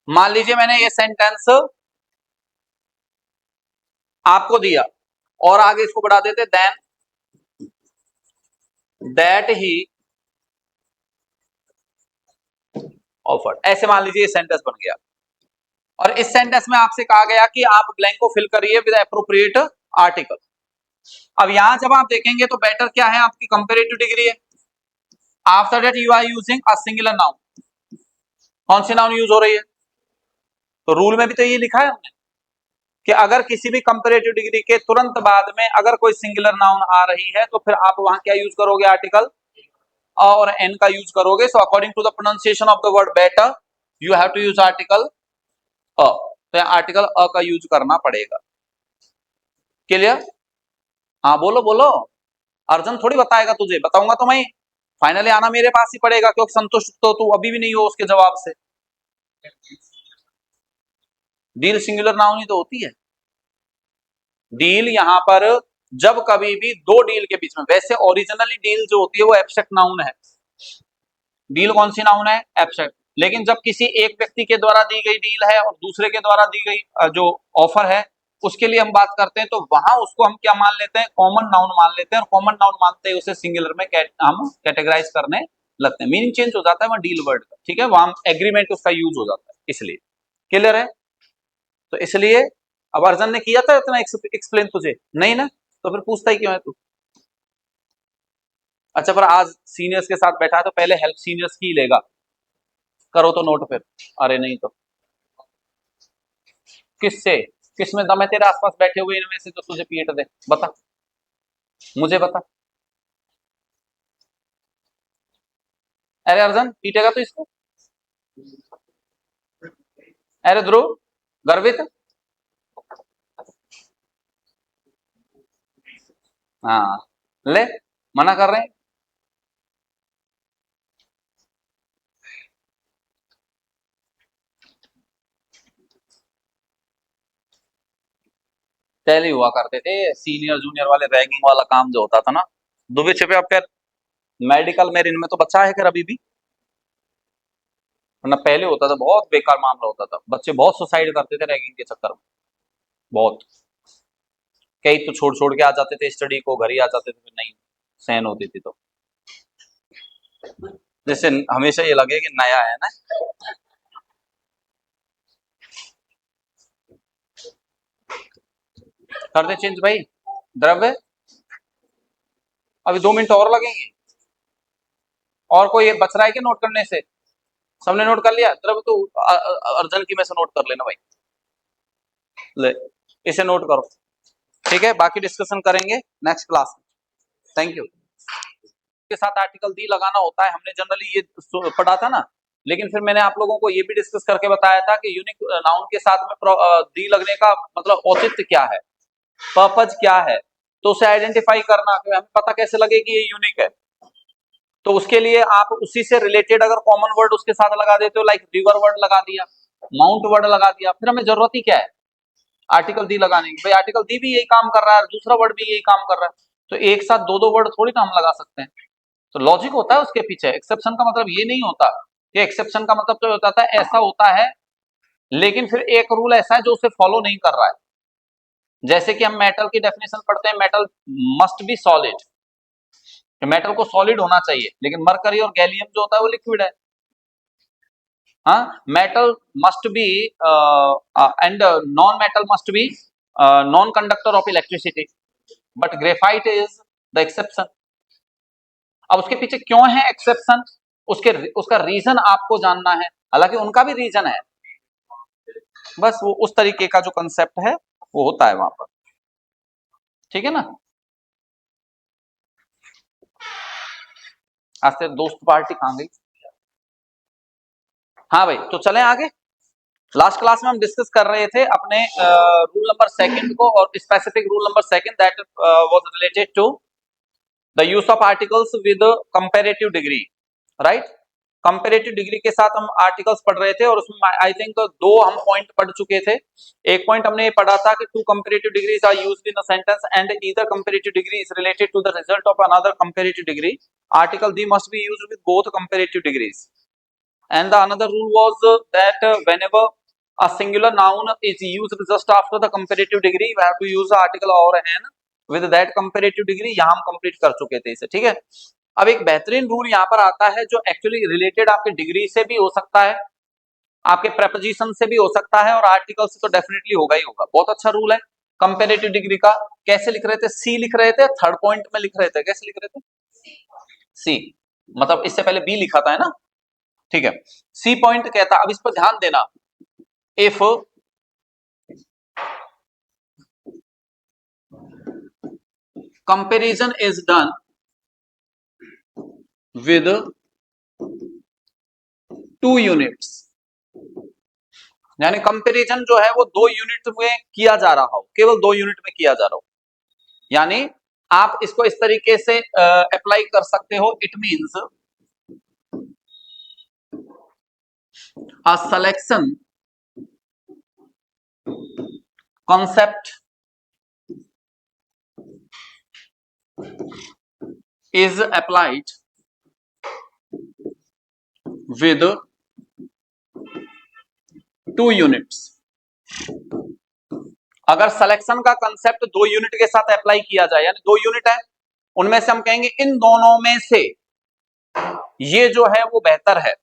S1: मान लीजिए मैंने ये सेंटेंस आपको दिया और आगे इसको बढ़ा देते देन दैट ही ऑफर्ड, ऐसे मान लीजिए ये सेंटेंस बन गया। और इस सेंटेंस में आपसे कहा गया कि आप ब्लैंक को फिल करिए विद एप्रोप्रिएट आर्टिकल। अब यहां जब आप देखेंगे तो बेटर क्या है, आपकी कंपैरेटिव डिग्री है। After that you are using a singular noun, कौन सी नाउन यूज हो रही है? तो रूल में भी तो ये लिखा है हमने कि अगर किसी भी कंपैरेटिव डिग्री के तुरंत बाद में अगर कोई सिंगुलर नाउन आ रही है तो फिर आप वहां क्या यूज करोगे? आर्टिकल अ और एन का यूज करोगे। So according to the pronunciation of the word better you have to use article a, तो आर्टिकल अ का यूज करना पड़ेगा। क्लियर? हाँ बोलो बोलो। अर्जुन थोड़ी बताएगा तुझे, बताऊंगा तो मैं। फाइनली आना मेरे पास ही पड़ेगा क्योंकि संतुष्ट तो तू अभी भी नहीं हो उसके जवाब से। डील सिंगुलर नाउन ही तो होती है। डील यहां पर जब कभी भी दो डील के बीच में, वैसे ओरिजिनली डील जो होती है वो एब्स्ट्रैक्ट नाउन है। डील कौन सी नाउन है? एब्स्ट्रैक्ट। लेकिन जब किसी एक व्यक्ति के द्वारा दी गई डील है और दूसरे के द्वारा दी गई जो ऑफर है उसके लिए हम बात करते हैं तो वहां उसको हम क्या मान लेते हैं? कॉमन नाउन मान लेते हैं। और कॉमन नाउन मानते हैं उसे सिंगुलर में हम कैटेगराइज करने लगते हैं। मीनिंग चेंज हो जाता है वहां डील वर्ड का, ठीक है, वहां एग्रीमेंट उसका यूज हो जाता है, इसलिए। क्लियर है? तो इसलिए अब अर्जन ने किया था इतना एक्सप्लेन तुझे नहीं ना, तो फिर पूछता ही क्यों है तू? अच्छा पर आज सीनियर्स के साथ बैठा है तो पहले हेल्प सीनियर्स की लेगा। करो तो नोट फिर। अरे नहीं तो किससे? किसमें दम है तेरे आसपास बैठे हुए इनमें से जो तुझे पीट दे? बता, मुझे बता। अरे अर्जन पीटेगा तो इसको। अरे ध्रुव, गर्वित। हाँ ले, मना कर रहे हैं। पहले हुआ करते थे सीनियर जूनियर वाले रैगिंग वाला काम जो होता था ना, दुबे छिपे। अब खैर मेडिकल में इनमें तो बचा है खैर अभी भी, वरना पहले होता था बहुत बेकार मामला होता था। बच्चे बहुत सुसाइड करते थे रैगिंग के चक्कर में, बहुत। कई तो छोड़ छोड़ के आ जाते थे स्टडी को, घर ही आ जाते थे, फिर नहीं सहन होती थी तो। जैसे हमेशा ये लगे कि नया है ना। कर दे चेंज भाई। द्रव्य अभी 2 मिनट और लगेंगे। और कोई बच रहा है कि नोट करने से? सबने नोट कर लिया? द्रव्य तो अर्जन की में से नोट कर लेना भाई। ले, इसे नोट करो, ठीक है, बाकी डिस्कशन करेंगे नेक्स्ट क्लास में। Thank you. के साथ आर्टिकल दी लगाना होता है, हमने जनरली ये पढ़ा था ना। लेकिन फिर मैंने आप लोगों को ये भी डिस्कस करके बताया था कि यूनिक नाउन के साथ में दी लगने का मतलब औचित्य क्या है, पर्पज क्या है, तो उसे आइडेंटिफाई करना, हमें पता कैसे लगे कि ये यूनिक है। तो उसके लिए आप उसी से रिलेटेड अगर कॉमन वर्ड उसके साथ लगा देते हो, लाइक रिवर वर्ड लगा दिया, माउंट वर्ड लगा दिया, फिर हमें जरूरत ही क्या है आर्टिकल दी लगाने की? भाई आर्टिकल दी भी यही काम कर रहा है, दूसरा वर्ड भी यही काम कर रहा है, तो एक साथ दो दो वर्ड थोड़ी ना हम लगा सकते हैं। तो लॉजिक होता है उसके पीछे। एक्सेप्शन का मतलब ये नहीं होता कि एक्सेप्शन का मतलब तो होता है ऐसा होता है, लेकिन फिर एक रूल ऐसा है जो उसे फॉलो नहीं कर रहा है। जैसे कि हम मेटल की डेफिनेशन पढ़ते हैं, metal must be solid, metal को सॉलिड होना चाहिए, लेकिन मरकरी और गैलियम जो होता है वो लिक्विड है। हाँ, metal must be and non metal must be non conductor of electricity, but graphite is the exception. अब उसके पीछे क्यों है एक्सेप्शन, उसका रीजन आपको जानना है, हालांकि उनका भी रीजन है, बस वो उस तरीके का जो कंसेप्ट है वो होता है वहां पर, ठीक है ना। आज तेरे दोस्त पार्टी कहां गई? हाँ भाई, तो चलें आगे। लास्ट क्लास में हम डिस्कस कर रहे थे अपने रूल नंबर सेकंड को, और specific rule number second that was related to the use of articles with comparative degree, right. Comparative degree के साथ हम आर्टिकल्स पढ़ रहे थे और उसमें आई थिंक दो हम पॉइंट पढ़ चुके थे। एक पॉइंट हमने ये पढ़ा था कि two comparative degrees are used in a sentence and either comparative degree is related to the result of another comparative degree, article the must be used with both comparative degrees. and the another rule was that whenever a singular noun is used just after the comparative degree we have to use the article or an with that comparative degree. यहाँ हम complete कर चुके थे इसे, ठीक है। अब एक बेहतरीन रूल यहाँ पर आता है जो एक्चुअली रिलेटेड आपके डिग्री से भी हो सकता है, आपके प्रेपोजिशन से भी हो सकता है और आर्टिकल से तो डेफिनेटली होगा ही होगा। बहुत अच्छा रूल है कंपेरेटिव डिग्री का। कैसे लिख रहे थे? सी लिख रहे थे, थर्ड पॉइंट में लिख रहे थे। कैसे लिख रहे थे? सी, मतलब इससे पहले बी लिखा था, है ना, ठीक है। सी पॉइंट कहता, अब इस पर ध्यान देना, if comparison is done with 2 units, यानी कंपैरिजन जो है वो 2 यूनिट में किया जा रहा हो, केवल 2 यूनिट में किया जा रहा हो, यानी आप इसको इस तरीके से अप्लाई कर सकते हो। It means a selection concept is applied with 2 units। अगर सिलेक्शन का कंसेप्ट 2 यूनिट के साथ अप्लाई किया जाए, यानी 2 यूनिट है, उनमें से हम कहेंगे इन दोनों में से ये जो है वो बेहतर है।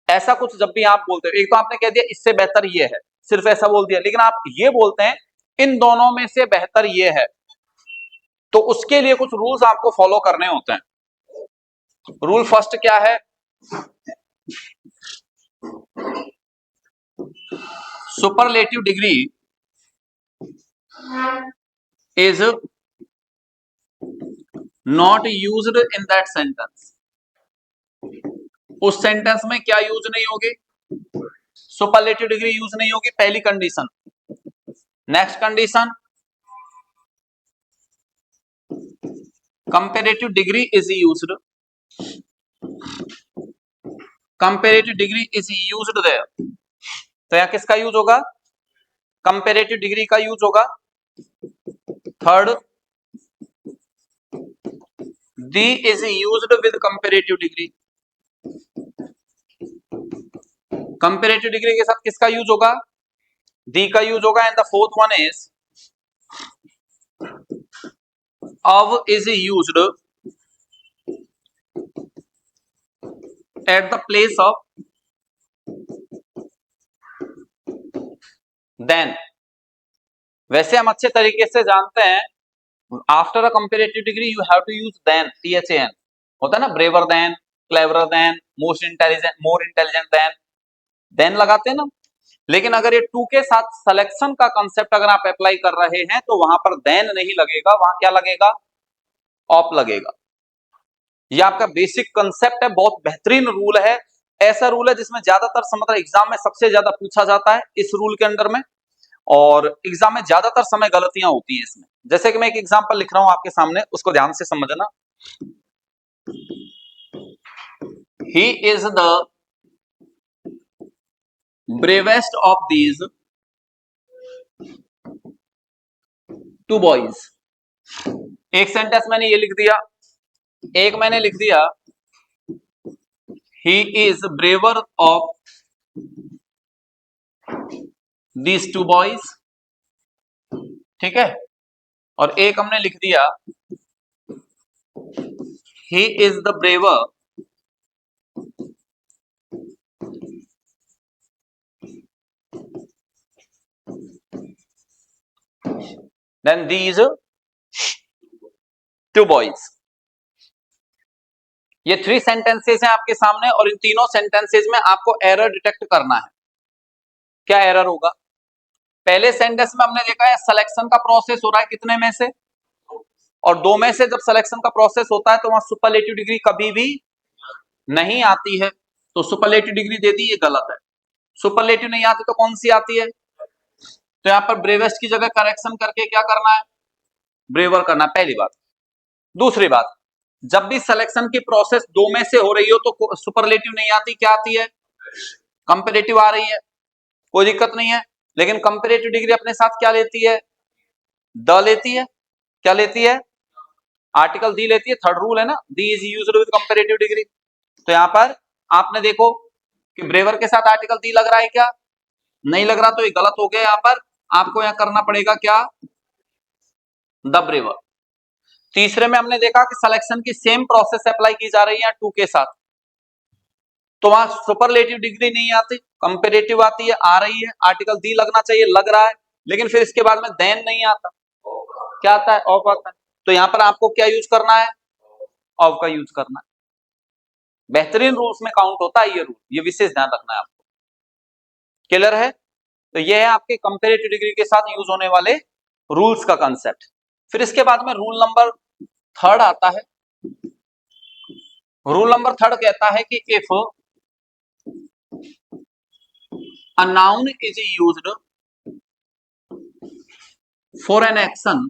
S1: ऐसा कुछ जब भी आप बोलते हो, एक तो आपने कह दिया इससे बेहतर ये है, सिर्फ ऐसा बोल दिया, लेकिन आप ये बोलते हैं इन दोनों में से बेहतर ये है, तो उसके लिए कुछ रूल्स आपको फॉलो करने होते हैं। रूल फर्स्ट क्या है? Superlative degree is not used in that sentence. उस सेंटेंस में क्या यूज नहीं होगी? सुपरलेटिव डिग्री यूज नहीं होगी, पहली condition. Next condition, comparative degree is used, comparative degree is used there. तो यहां किसका यूज होगा? कंपैरेटिव डिग्री का यूज होगा। Third, the is used with comparative degree, comparative degree के साथ किसका यूज होगा? दी का यूज होगा। And the fourth one is of is used at the place of then। वैसे हम अच्छे तरीके से जानते हैं after a comparative degree you have to use than, THAN होता है ना, braver than, cleverer than, most intelligent, more intelligent than लगाते हैं ना। लेकिन अगर ये टू के साथ सिलेक्शन का कंसेप्ट अगर आप अप्लाई कर रहे हैं तो वहां पर देन नहीं लगेगा, वहां क्या लगेगा? ऑप लगेगा। ये आपका बेसिक कंसेप्ट है, बहुत बेहतरीन रूल है। ऐसा रूल है जिसमें ज्यादातर मतलब एग्जाम में सबसे ज्यादा पूछा जाता है इस रूल के अंदर में, और एग्जाम में ज्यादातर समय गलतियां होती हैं इसमें। जैसे कि मैं एक एग्जांपल लिख रहा हूं आपके सामने, उसको ध्यान से समझना। He is the bravest of these 2 boys. एक सेंटेंस मैंने ये लिख दिया, एक मैंने लिख दिया he is braver of these 2 boys, ठीक है। और एक हमने लिख दिया he is the braver than these 2 boys. ये 3 सेंटेंसेस हैं आपके सामने, और इन तीनों सेंटेंसेस में आपको एरर डिटेक्ट करना है। क्या एरर होगा? पहले सेंटेंस में हमने देखा है सिलेक्शन का प्रोसेस हो रहा है कितने में से? और 2 में से जब सिलेक्शन का प्रोसेस होता है तो वहां सुपरलेटिव डिग्री कभी भी नहीं आती है, तो सुपरलेटिव डिग्री दे दी, ये गलत है। सुपरलेटिव नहीं आती तो कौन सी आती है? तो यहां पर ब्रेवेस्ट की जगह करेक्शन करके क्या करना है? ब्रेवर करना, पहली बात। दूसरी बात, जब भी सिलेक्शन की प्रोसेस 2 में से हो रही हो तो सुपरलेटिव नहीं आती, क्या आती है? कंपैरेटिव आ रही है, कोई दिक्कत नहीं है। लेकिन कंपैरेटिव डिग्री अपने साथ क्या लेती है? द लेती है। क्या लेती है? आर्टिकल दी लेती है। थर्ड रूल है ना, the is used with comparative degree. तो यहां पर आपने देखो कि ब्रेवर के साथ आर्टिकल दी लग रहा है क्या? नहीं लग रहा, तो ये गलत हो गया। यहां पर आपको यहां करना पड़ेगा क्या? The braver. तीसरे में हमने देखा कि सिलेक्शन की सेम प्रोसेस अप्लाई की जा रही है टू के साथ, तो वहां सुपरलेटिव डिग्री नहीं आती, कंपेरेटिव आती है, आ रही है, आर्टिकल दी लगना चाहिए, लग रहा है, लेकिन फिर इसके बाद में देन नहीं आता, क्या आता है? ऑफ आता है। तो यहां पर आपको क्या यूज करना है? ऑफ का यूज करना है। बेहतरीन रूल्स में काउंट होता है ये रूल, ये विशेष ध्यान रखना है आपको। क्लियर है? तो ये है आपके कंपेरेटिव डिग्री के साथ यूज होने वाले रूल्स का कंसेप्ट। फिर इसके बाद में रूल नंबर थर्ड आता है। रूल नंबर थर्ड कहता है कि if a noun is used for an action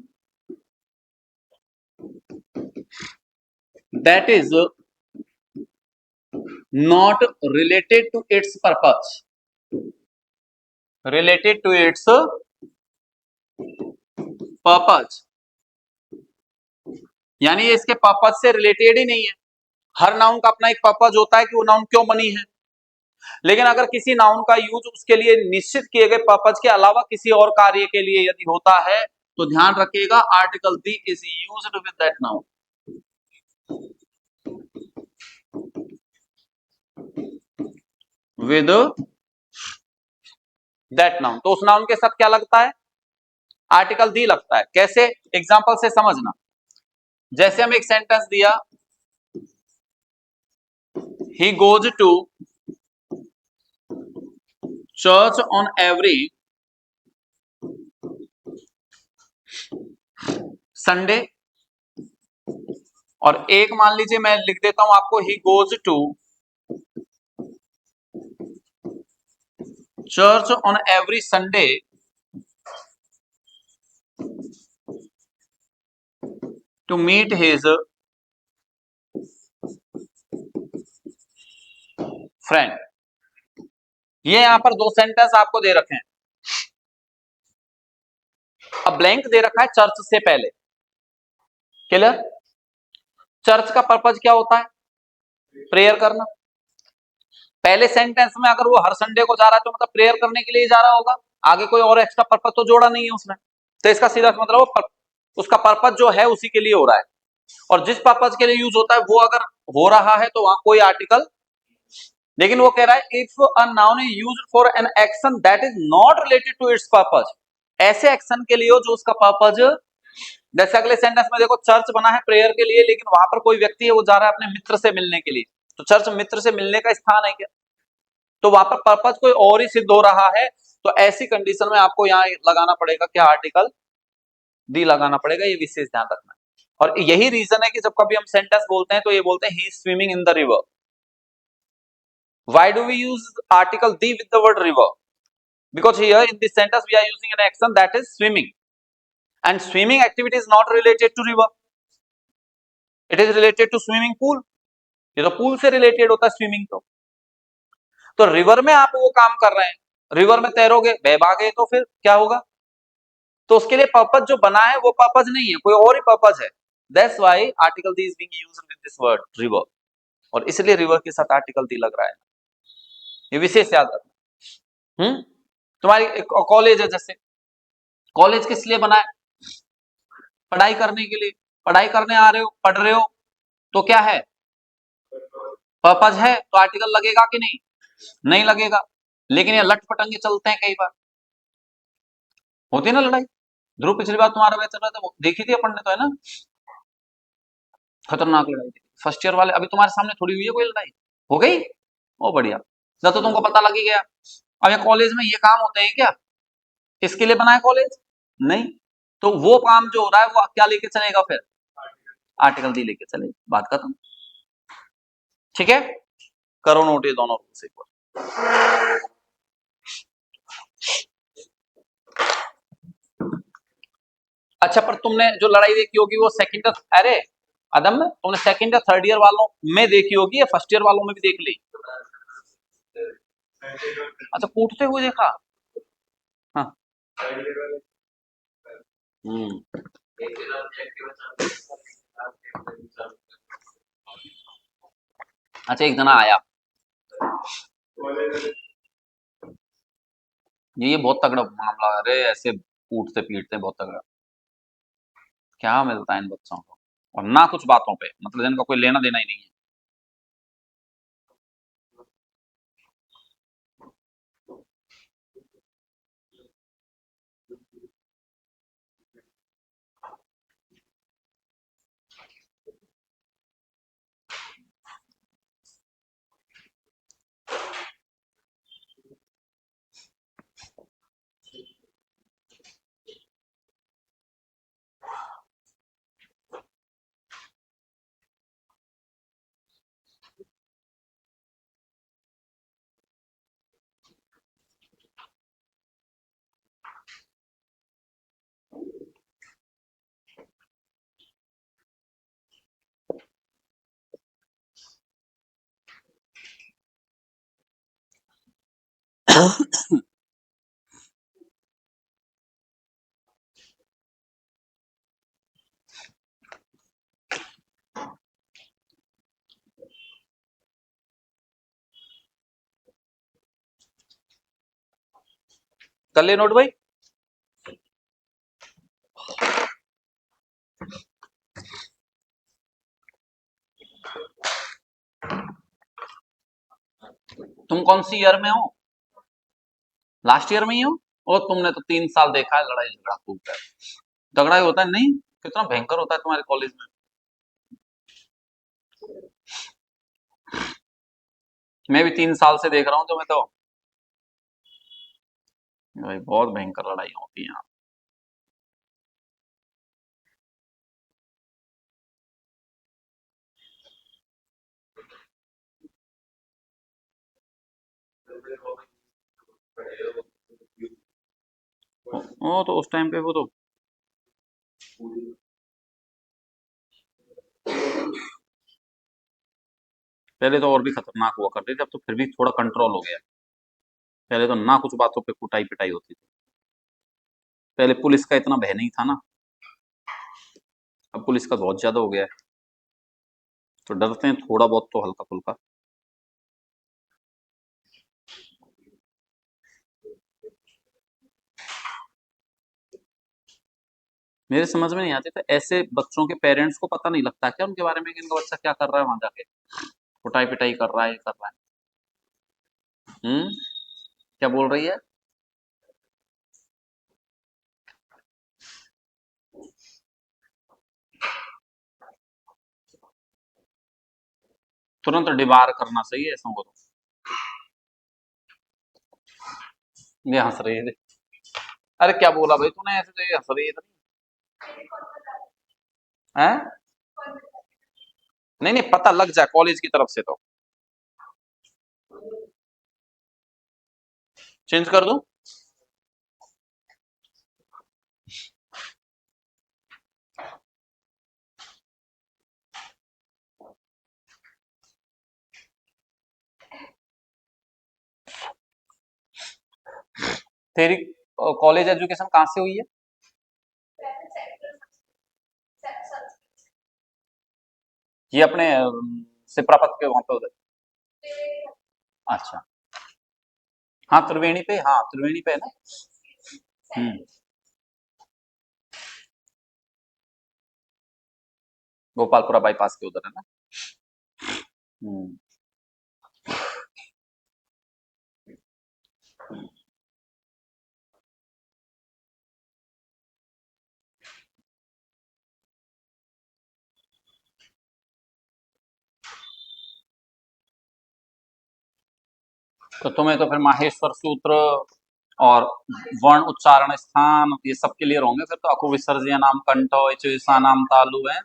S1: that is not related to its purpose, related to its purpose, यानी ये इसके पर्पज से रिलेटेड ही नहीं है। हर नाउन का अपना एक पर्पज होता है कि वो नाउन क्यों बनी है, लेकिन अगर किसी नाउन का यूज उसके लिए निश्चित किए गए पर्पज के अलावा किसी और कार्य के लिए यदि होता है, तो ध्यान रखिएगा article the is used with that noun. With that noun, तो उस नाउन के साथ क्या लगता है? आर्टिकल दी लगता है। कैसे? एग्जांपल से समझना। जैसे हम एक सेंटेंस दिया, he goes to church on every Sunday, और एक मान लीजिए मैं लिख देता हूं आपको, he goes to church on every Sunday to meet his friend. ये यहां पर दो सेंटेंस आपको दे रखे हैं। अब ब्लैंक दे रखा है चर्च से पहले। क्लियर? चर्च का पर्पज क्या होता है? प्रेयर करना। पहले सेंटेंस में अगर वो हर संडे को जा रहा है तो मतलब प्रेयर करने के लिए जा रहा होगा, आगे कोई और एक्स्ट्रा पर्पज तो जोड़ा नहीं है उसने। तो इसका सीधा मतलब उसका पर्पज जो है उसी के लिए हो रहा है, और जिस पर्पज के लिए यूज होता है वो अगर हो रहा है तो वहां कोई आर्टिकल। लेकिन वो कह रहा है if a noun is used for an action that is not related to its purpose, ऐसे एक्शन के लिए हो जो उसका पर्पज, जैसे अगले सेंटेंस में देखो, चर्च बना है प्रेयर के लिए, लेकिन वहां पर कोई व्यक्ति है वो जा रहा है अपने मित्र से मिलने के लिए, तो चर्च मित्र से मिलने का स्थान है क्या? तो वहां पर पर्पज कोई और ही सिद्ध हो रहा है, तो ऐसी कंडीशन में आपको यहाँ लगाना पड़ेगा क्या? आर्टिकल दी लगाना पड़ेगा, ये विशेष ध्यान रखना है। और यही रीजन है कि जब कभी हम सेंटेंस बोलते हैं तो ये बोलते हैं he is swimming in the river. Why do we use article the with the word river? Because here in this sentence we are using an action that is swimming, and swimming activity is not related to river, it is related to swimming pool. ये तो pool से related होता है swimming. तो river में आप वो काम कर रहे हैं, रिवर में तैरोगे, बह भागे, तो फिर क्या होगा? तो उसके लिए पर्पज जो बना है वो पर्पज नहीं है, कोई और ही पर्पज है। That's why article the is being used with this word river, और इसलिए रिवर के साथ आर्टिकल दी लग रहा है। ये विशेष याद रखना। तुम्हारी कॉलेज है, जैसे कॉलेज किस लिए बना है? पढ़ाई करने के लिए। पढ़ाई करने आ रहे हो, पढ़ रहे हो, तो क्या है? पर्पज है, तो आर्टिकल लगेगा कि नहीं? नहीं लगेगा। लेकिन ये लट पटंगे चलते हैं, कई बार होती है ना लड़ाई। ध्रुव पिछली बार तुम्हारा बैच चल रहा था, वो देखी थी अपन ने, तो है ना, खतरनाक लड़ाई थी फर्स्ट ईयर वाले। अभी तुम्हारे सामने थोड़ी हुई है कोई लड़ाई, हो गई, ओ बढ़िया, जब तो तुमको पता लग ही गया। अब ये कॉलेज में ये काम होते हैं क्या? इसके लिए बना है कॉलेज? नहीं। तो वो काम जो हो रहा है वो क्या लेके चलेगा फिर? आर्टिकल दी लेके चलेगा, बात खत्म। ठीक है, करो नोट ये दोनों रूल्स एक बार। अच्छा, पर तुमने जो लड़ाई देखी होगी वो सेकंड, अरे अदम, तुमने सेकंड या थर्ड ईयर वालों में देखी होगी या फर्स्ट ईयर वालों में भी देख ली? अच्छा, कूटते हुए देखा। हाँ। हम्म। अच्छा, एक जना आया, ये बहुत तगड़ा मामला है। अरे ऐसे कूटते पीटते बहुत तगड़ा। क्या मिलता है इन बच्चों को, और ना कुछ बातों पे, मतलब इनका कोई लेना देना ही नहीं है। कर ले नोट भाई। तुम कौन सी ईयर में हो? लास्ट ईयर में ही हो? और तुमने तो 3 साल देखा है लड़ाई झगड़ा खूब है। झगड़ा ही होता है नहीं? कितना भयंकर होता है तुम्हारे कॉलेज में। मैं भी 3 साल से देख रहा हूँ तुम्हें तो। भाई बहुत भयंकर लड़ाई होती है यहाँ। वो तो उस टाइम पे वो तो पहले तो और भी खतरनाक हुआ करते थे, अब तो फिर भी थोड़ा कंट्रोल हो गया है। पहले तो ना कुछ बातों पे कुटाई पिटाई होती थी। पहले पुलिस का इतना भय नहीं था ना, अब पुलिस का बहुत ज्यादा हो गया है, तो डरते हैं थोड़ा बहुत तो हल्का फुल्का। मेरे समझ में नहीं आती, तो ऐसे बच्चों के पेरेंट्स को पता नहीं लगता क्या उनके बारे में कि इनका बच्चा क्या कर रहा है वहां जाके, कुटाई पिटाई कर रहा है, ये कर रहा है। क्या बोल रही है? तुरंत डिबार करना चाहिए ऐसा को तो। ये हंस रही है। अरे क्या बोला भाई तूने, ऐसे तो ये हंस रही है इतनी। हैं? नहीं नहीं, पता लग जाए कॉलेज की तरफ से तो। चेंज कर दूं? तेरी कॉलेज एजुकेशन कहाँ से हुई है? ये अपने सिप्रापत के वहां पे उधर। अच्छा। हाँ त्रिवेणी पे, हाँ त्रिवेणी पे है ना। हम्म। गोपालपुरा बाईपास के उधर है ना। हम्म। तो तुम्हें तो फिर माहेश्वर सूत्र और वर्ण उच्चारण स्थान ये सब क्लियर होंगे फिर तो। अकु विसर्जय नाम कंठो इसा नाम तालु है।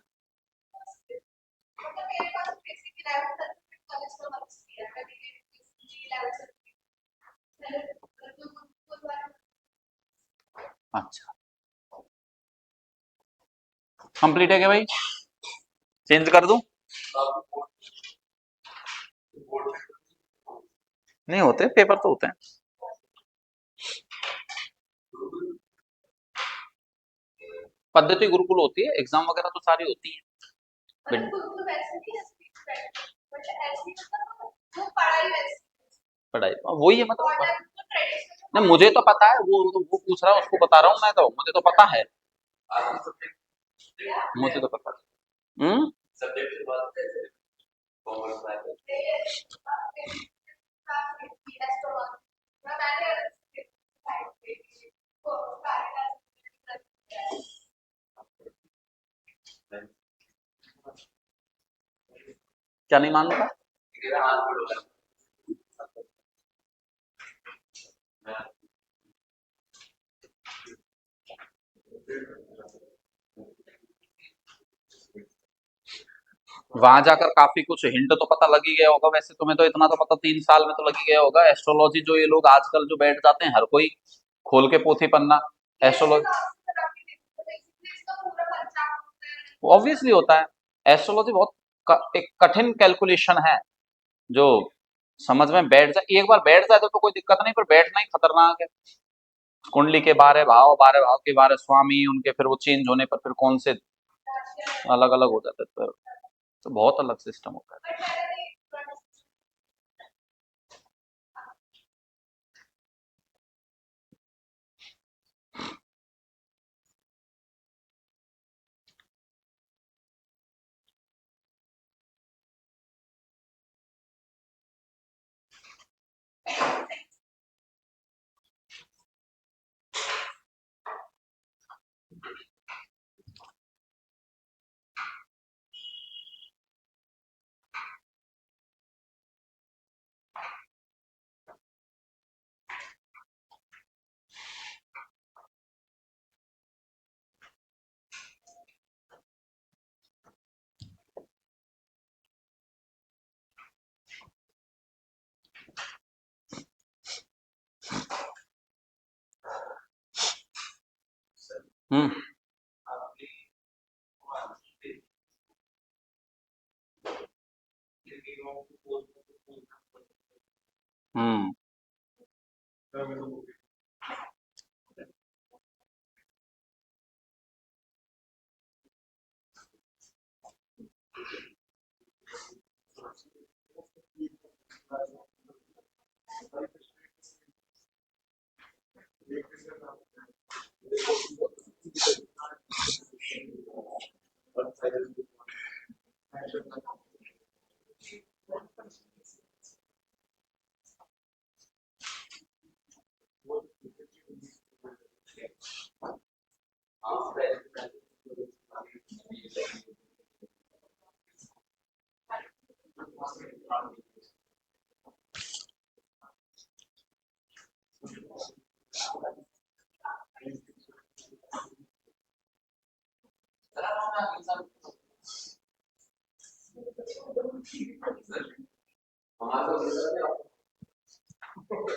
S1: अच्छा। कंप्लीट है क्या भाई? चेंज कर दूं? नहीं होते, पेपर तो होते हैं। पद्धति गुरुकुल होती है, एग्जाम वगैरह तो सारी होती है। पढ़ाई वही है मतलब। नहीं मुझे तो पता है, वो पूछ रहा है उसको बता रहा हूँ मैं, तो मुझे तो पता है, मुझे तो पता है। क्या नहीं मानता? वहां जाकर काफी कुछ हिंट तो पता लग ही गया होगा, वैसे तुम्हें तो इतना तो पता 3 साल में तो लग ही गया होगा। एस्ट्रोलॉजी जो ये लोग आजकल जो बैठ जाते हैं, हर कोई खोल के पोथी पन्ना एस्ट्रोलॉजी, ऑब्वियसली होता है। एस्ट्रोलॉजी बहुत एक कठिन कैलकुलेशन है, जो समझ में बैठ जाए, एक बार बैठ जाए तो कोई दिक्कत नहीं, पर बैठना ही खतरनाक है। कुंडली के 12 भाव के 12 स्वामी, उनके फिर वो चेंज होने पर फिर कौन से अलग अलग हो जाते हैं, तो बहुत अलग सिस्टम होता है। हम्म। हम्म।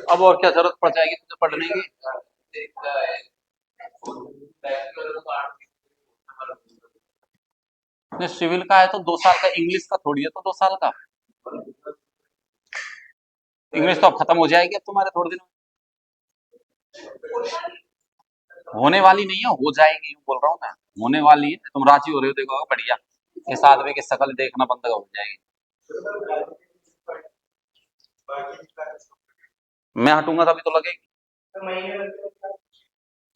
S1: अब और क्या जरूरत पड़ जाएगी तुझे पढ़ने की? नहीं, सिविल का है तो 2 साल का, इंग्लिश का थोड़ी है तो 2 साल का। इंग्लिश तो अब खत्म हो जाएगी अब तुम्हारे थोड़े दिनों में। होने वाली नहीं है, हो जाएगी, यूं बोल रहा हूँ मैं। होने वाली है, तुम राजी हो रहे हो, देखो बढ़िया। इस आदमी की शकल देखना बंद हो जाएगी। मैं हटूंगा तभी तो लगेगी।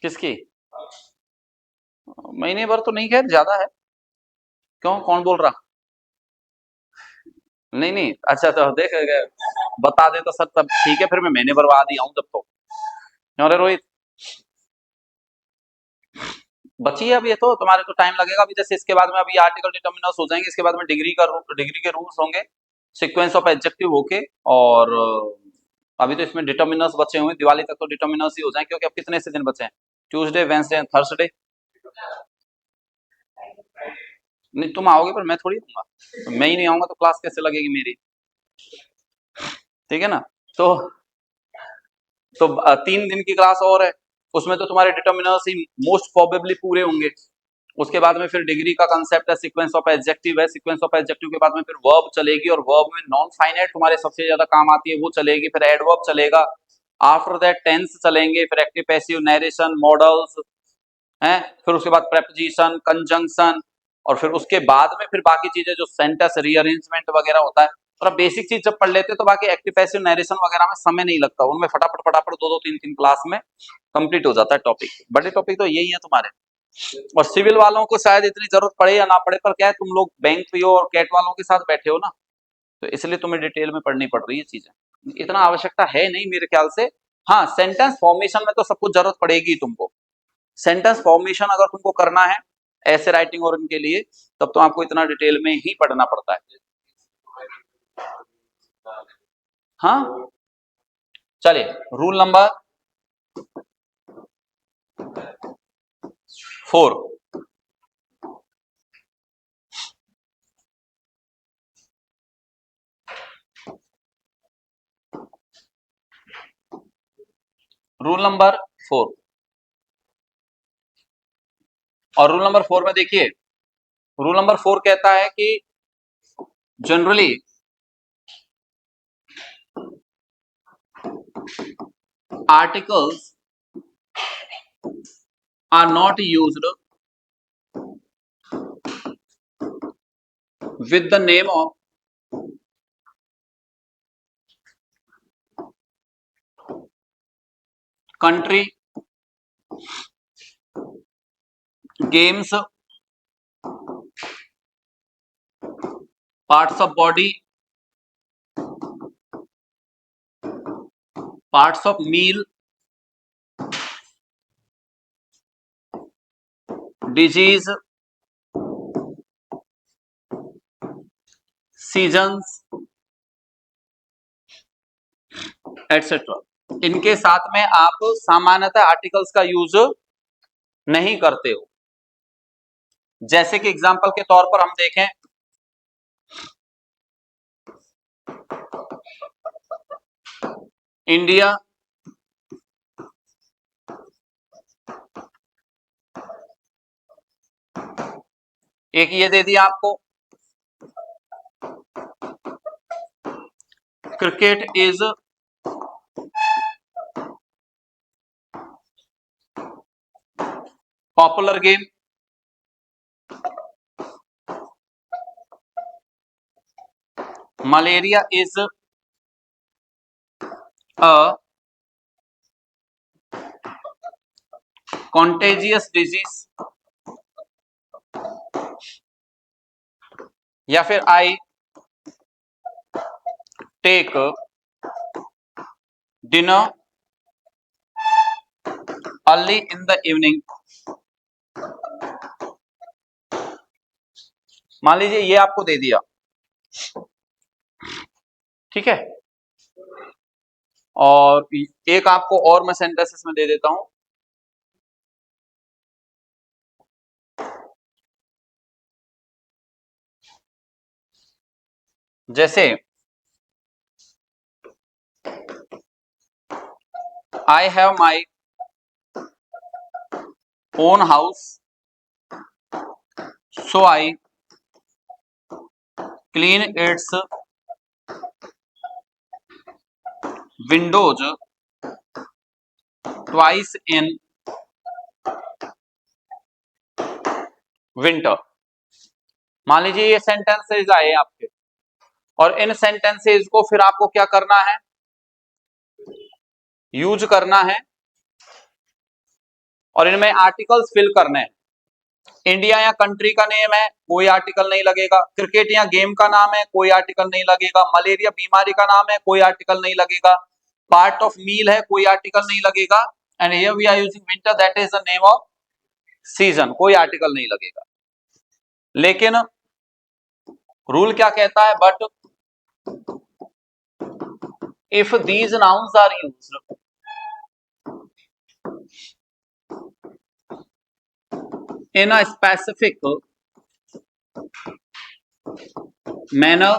S1: किसकी? महीने भर तो नहीं, खैर ज्यादा है। क्यों, कौन बोल रहा? नहीं नहीं, अच्छा तो देख, बता दे तो सर तब ठीक है, फिर मैं महीने भर बाद ही आऊं जब तो। क्यों रे रोहित? बची है अब, ये तो तुम्हारे तो टाइम लगेगा अभी, जैसे इसके बाद में अभी आर्टिकल डिटर्मिनर्स हो जाएंगे, इसके बाद में डिग्री के रूल्स होंगे, सीक्वेंस ऑफ एडजेक्टिव होके, और अभी तो इसमें डिटर्मिनर्स बचे हुए हैं, दिवाली तक तो डिटर्मिनर्स ही हो जाएंगे, क्योंकि अब कितने से दिन बचे हैं? Tuesday, Wednesday, Thursday. नहीं तुम आओगे, पर मैं थोड़ी आऊंगा, तो मैं ही नहीं आऊंगा तो क्लास कैसे लगेगी मेरी? ठीक है ना? तो 3 दिन की क्लास और है, उसमें तो तुम्हारे डिटर्मिनर्स ही मोस्ट प्रोबेबली पूरे होंगे। उसके बाद में फिर डिग्री का कंसेप्ट है, सीक्वेंस ऑफ एडजेक्टिव है, सीक्वेंस ऑफ एडजेक्टिव के बाद में फिर वर्ब चलेगी, और वर्ब में नॉन फाइनाइट तुम्हारे सबसे ज्यादा काम आती है, वो चलेगी, फिर एडवर्ब चलेगा। आफ्टर दैट टेंस चलेंगे, फिर एक्टिव पैसिव नरेशन मॉडल्स हैं, फिर उसके बाद प्रेपोजिशन कंजंक्शन, और फिर उसके बाद में फिर बाकी चीजें जो सेंटेंस रीअरेंजमेंट वगैरह होता है, और बेसिक चीज जब पढ़ लेते तो बाकी एक्टिव पैसिव नरेशन वगैरह में समय नहीं लगता, उनमें फटाफट फटाफट दो दो तीन तीन क्लास में कंप्लीट हो जाता है टॉपिक। बड़े टॉपिक तो यही है तुम्हारे। और सिविल वालों को शायद इतनी जरूरत पड़े या ना पड़े, पर क्या है तुम लोग बैंक पीओ और कैट वालों के साथ बैठे हो ना, तो इसलिए तुम्हें डिटेल में पढ़नी पड़ रही है चीजें, इतना आवश्यकता है नहीं मेरे ख्याल से। हाँ, सेंटेंस फॉर्मेशन में तो सब कुछ जरूरत पड़ेगी तुमको। सेंटेंस फॉर्मेशन अगर तुमको करना है ऐसे राइटिंग और इनके लिए, तब तो आपको इतना डिटेल में ही पढ़ना पड़ता है। हाँ, चलिए रूल नंबर 4। रूल नंबर 4, और रूल नंबर 4 में देखिए, रूल नंबर 4 कहता है कि generally articles are not used with the name of country, games, parts of body, parts of meal, disease, seasons, etc. इनके साथ में आप सामान्यतः आर्टिकल्स का यूज नहीं करते हो। जैसे कि एग्जांपल के तौर पर हम देखें, इंडिया, एक ये दे दिया आपको, cricket is popular game, malaria is a contagious disease, या फिर I take dinner early in the evening. मान लीजिए ये आपको दे दिया, ठीक है, और एक आपको और मैं सेंटेंसेस में दे देता हूं, जैसे I have my own house so I clean it's Windows twice in winter. मान लीजिए ये सेंटेंसेज आए आपके, और इन सेंटेंसेज को फिर आपको क्या करना है, यूज करना है, और इनमें आर्टिकल्स फिल करने हैं। इंडिया या कंट्री का नेम है, कोई आर्टिकल नहीं लगेगा। क्रिकेट या गेम का नाम है, कोई आर्टिकल नहीं लगेगा। मलेरिया बीमारी का नाम है, कोई आर्टिकल नहीं लगेगा। पार्ट ऑफ मील है, कोई आर्टिकल नहीं लगेगा। And here we are using winter, that is the name of season, कोई आर्टिकल नहीं लगेगा। लेकिन रूल क्या कहता है, but if these nouns are used in a specific manner,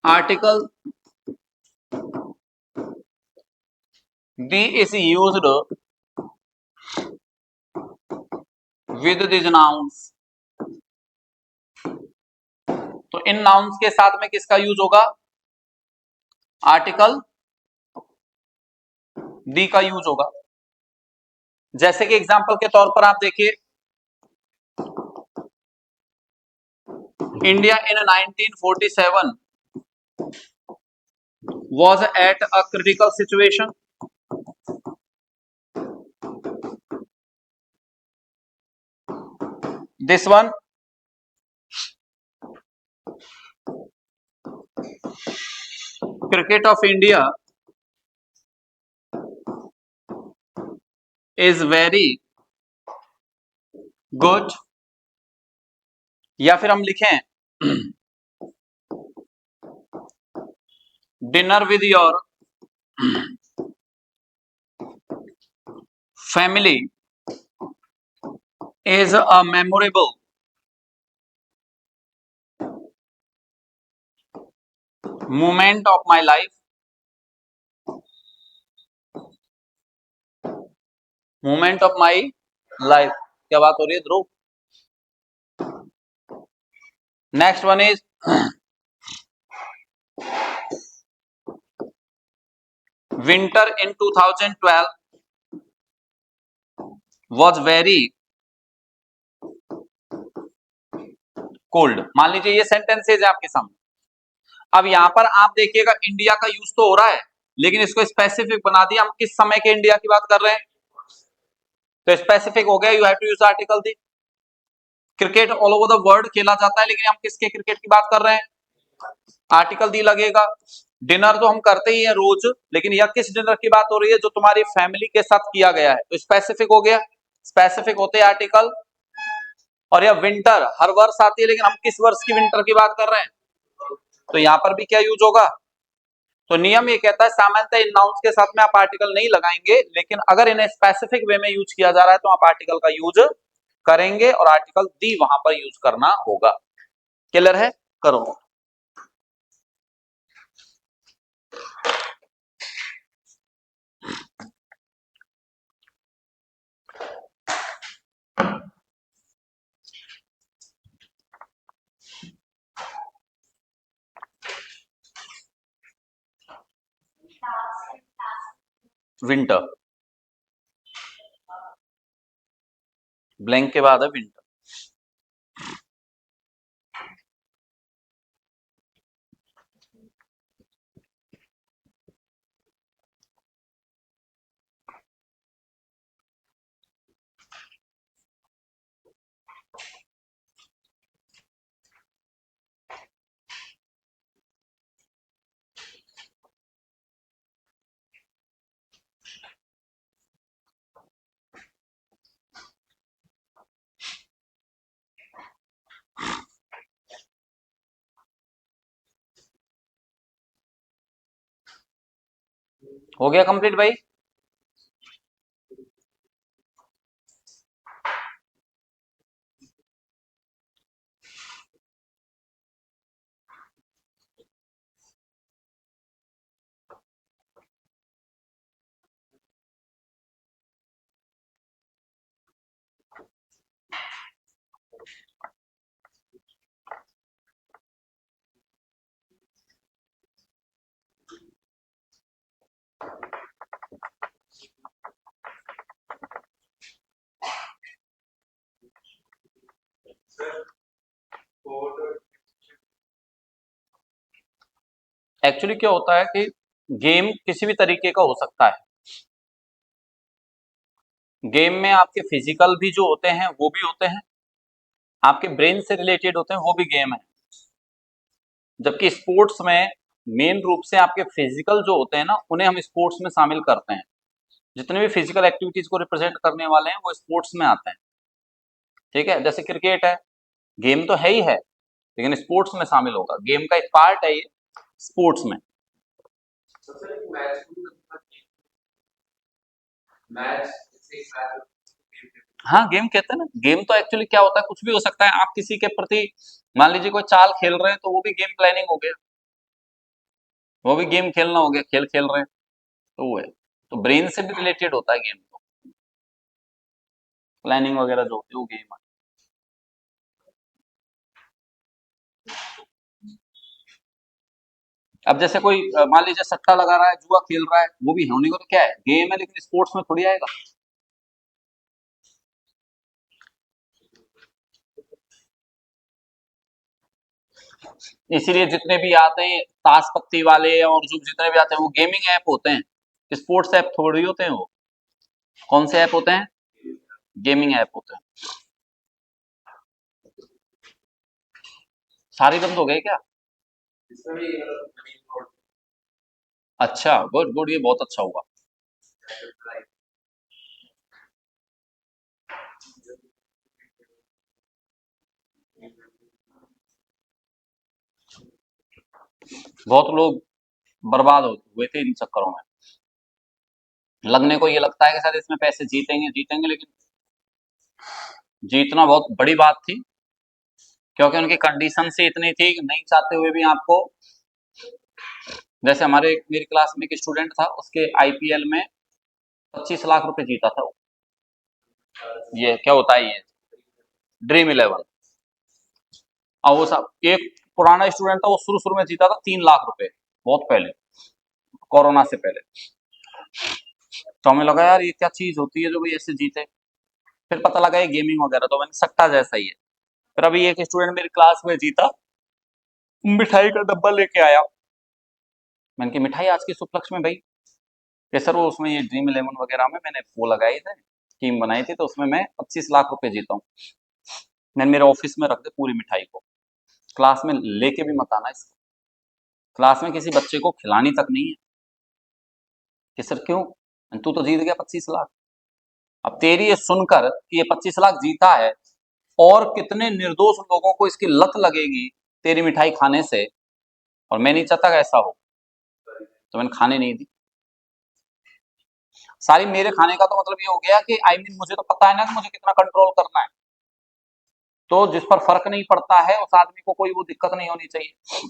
S1: article B is used with these nouns, तो इन nouns के साथ में किसका यूज होगा, आर्टिकल डी का यूज होगा। जैसे कि एग्जांपल के तौर पर आप देखिए, India in 1947 was at a critical situation. This one, cricket of India is very good, या फिर हम लिखें dinner with your family is a memorable moment of my life. Moment of my life. क्या बात हो रही है ध्रुव? Next one is winter in 2012 was very cold. मान लीजिए ये सेंटेंसेज है आपके सामने. अब यहां पर आप देखिएगा इंडिया का यूज तो हो रहा है, लेकिन इसको स्पेसिफिक बना दिया. हम किस समय के इंडिया की बात कर रहे हैं? तो स्पेसिफिक हो गया. You have to use article the. Cricket all over the world खेला जाता है, लेकिन हम किसके क्रिकेट की बात कर रहे हैं? आर्टिकल दी लगेगा. डिनर तो हम करते ही हैं रोज, लेकिन यह किस डिनर की बात हो रही है? जो तुम्हारी फैमिली के साथ किया गया है. तो स्पेसिफिक हो गया. स्पेसिफिक होते हैं आर्टिकल. और यह विंटर हर वर्ष आती है, लेकिन हम किस वर्ष की विंटर की बात कर रहे हैं? तो यहां पर भी क्या यूज होगा? तो नियम ये कहता है सामान्यतः इन नाउन्स के साथ में आप आर्टिकल नहीं लगाएंगे, लेकिन अगर इन्हें स्पेसिफिक वे में यूज किया जा रहा है तो आप आर्टिकल का यूज करेंगे और आर्टिकल दी वहां पर यूज करना होगा. क्लियर है? करो. विंटर, ब्लैंक के बाद है विंटर. हो गया कंप्लीट भाई? एक्चुअली क्या होता है कि गेम किसी भी तरीके का हो सकता है. गेम में आपके फिजिकल भी जो होते हैं वो भी होते हैं, आपके ब्रेन से रिलेटेड होते हैं वो भी गेम है. जबकि स्पोर्ट्स में मेन रूप से आपके फिजिकल जो होते हैं ना, उन्हें हम स्पोर्ट्स में शामिल करते हैं. जितने भी फिजिकल एक्टिविटीज को रिप्रेजेंट करने वाले हैं वो स्पोर्ट्स में आते हैं. ठीक है? जैसे क्रिकेट है, गेम तो है ही है, लेकिन स्पोर्ट्स में शामिल होगा. गेम का एक पार्ट है ये स्पोर्ट्स में. हाँ, गेम कहते हैं ना. गेम तो एक्चुअली क्या होता है, कुछ भी हो सकता है. आप किसी के प्रति मान लीजिए कोई चाल खेल रहे हैं, तो वो भी गेम प्लानिंग हो गया. वो भी गेम खेलना हो गया, खेल खेल रहे हैं तो वो है. तो ब्रेन से भी रिलेटेड होता है गेम. तो प्लानिंग वगैरह जो होती है वो गेम है. अब जैसे कोई मान लीजिए सट्टा लगा रहा है, जुआ खेल रहा है, वो भी होने को तो क्या है, गेम है, लेकिन स्पोर्ट्स में थोड़ी आएगा. इसीलिए जितने भी आते हैं ताश पत्ती वाले और जो जितने भी आते हैं वो गेमिंग ऐप होते हैं, स्पोर्ट्स ऐप थोड़ी होते हैं वो। कौन से ऐप होते हैं? गेमिंग ऐप होते हैं। सारे बंद हो गए क्या? अच्छा, गुड गुड, ये बहुत अच्छा हुआ। बहुत लोग बर्बाद हुए थे इन चक्करों में। लगने को ये लगता है कि शायद इसमें पैसे जीतेंगे जीतेंगे, लेकिन जीतना बहुत बड़ी बात थी, क्योंकि उनकी कंडीशन से इतनी थी कि नहीं चाहते हुए भी आपको। जैसे मेरी क्लास में एक स्टूडेंट था, उसके आईपीएल में 25 लाख रुपए जीता था वो। ये क्या होता है, ये ड्रीम 11। और वो सब एक पुराना स्टूडेंट था, वो शुरू शुरू में जीता था 3 लाख रुपए, बहुत पहले, कोरोना से पहले। तो हमें लगा यार ये क्या चीज होती है जो भाई ऐसे जीते। फिर पता लगा ये गेमिंग वगैरह, तो मैंने सट्टा जैसा ही है। फिर अभी एक स्टूडेंट मेरी क्लास में जीता, मिठाई का डब्बा लेके आया। मैंने कहा मिठाई आज की शुभ लक्ष्य में भाई? कि सर वो उसमें ये ड्रीम 11 वगैरह में मैंने वो लगाई थे, टीम बनाई थी, तो उसमें मैं 25 लाख रुपए जीता हूँ। मैंने मेरे ऑफिस में रख दे पूरी मिठाई को, क्लास में लेके भी मत आना इसको, क्लास में किसी बच्चे को खिलानी तक नहीं है। कि सर क्यों? तू तो जीत गया 25 लाख। अब तेरी ये सुनकर कि ये 25 लाख जीता है, और कितने निर्दोष लोगों को इसकी लत लगेगी तेरी मिठाई खाने से, और मैं नहीं चाहता कि ऐसा हो, तो मैंने खाने नहीं दी सारी। मेरे खाने का तो मतलब ये हो गया कि मुझे तो पता है ना कि मुझे कितना कंट्रोल करना है, तो जिस पर फर्क नहीं पड़ता है उस आदमी को कोई वो दिक्कत नहीं होनी चाहिए।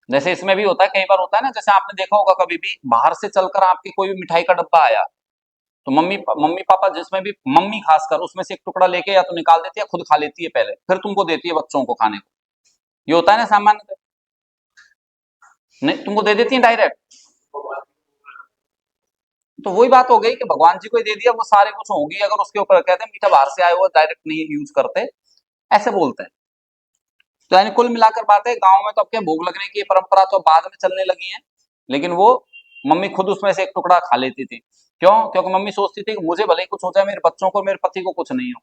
S1: जैसे इसमें भी होता है, कई बार होता है ना, जैसे आपने देखा होगा कभी भी बाहर से चलकर आपके कोई भी मिठाई का डब्बा आया, तो मम्मी मम्मी पापा जिसमें भी, मम्मी खासकर उसमें से एक टुकड़ा लेके या तो निकाल देती है, खुद खा लेती है पहले, फिर तुमको देती है बच्चों को खाने को। ये होता है ना सामान्य। नहीं, तुमको दे देती है डायरेक्ट। तो वही बात हो गई कि भगवान जी को ही दे दिया, वो सारे कुछ होगी, अगर उसके ऊपर कहते हैं मीठा बाहर से आया हुआ डायरेक्ट नहीं यूज करते, ऐसे बोलते हैं। तो यानी कुल मिलाकर बात है, गांव में तो अब क्या भोग लगने की परंपरा तो बाद में चलने लगी है, लेकिन वो मम्मी खुद उसमें से एक टुकड़ा खा लेती थी। क्यों? क्योंकि मम्मी सोचती थी कि मुझे भले ही कुछ हो जाए, मेरे बच्चों को, मेरे पति को कुछ नहीं हो।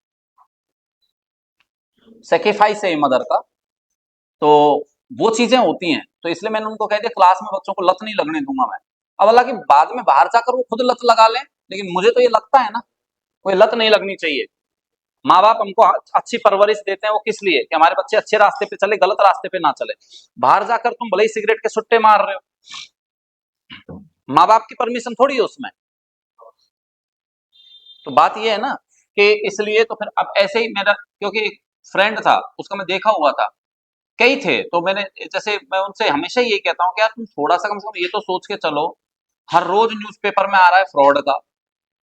S1: सेक्रीफाइस है मदर का। तो वो चीजें होती हैं, तो इसलिए मैंने उनको कह दिया क्लास में बच्चों को लत नहीं लगने दूंगा मैं। अब हालांकि बाद में बाहर जाकर वो खुद लत लगा लें, लेकिन मुझे तो ये लगता है ना, कोई लत नहीं लगनी चाहिए। माँ बाप हमको अच्छी परवरिश देते हैं, वो किस लिए? कि हमारे बच्चे अच्छे रास्ते पे चले, गलत रास्ते पे ना चले। बाहर जाकर तुम भले ही सिगरेट के सुट्टे मार रहे हो, माँ बाप की परमिशन थोड़ी है उसमें। तो बात ये है ना, कि इसलिए तो फिर अब ऐसे ही मेरा, क्योंकि एक फ्रेंड था उसका मैं देखा हुआ था, कई थे, तो मैंने, जैसे मैं उनसे हमेशा यही कहता हूँ कि यार तुम थोड़ा सा कम से कम ये तो सोच के चलो, हर रोज न्यूज़पेपर में आ रहा है फ्रॉड का,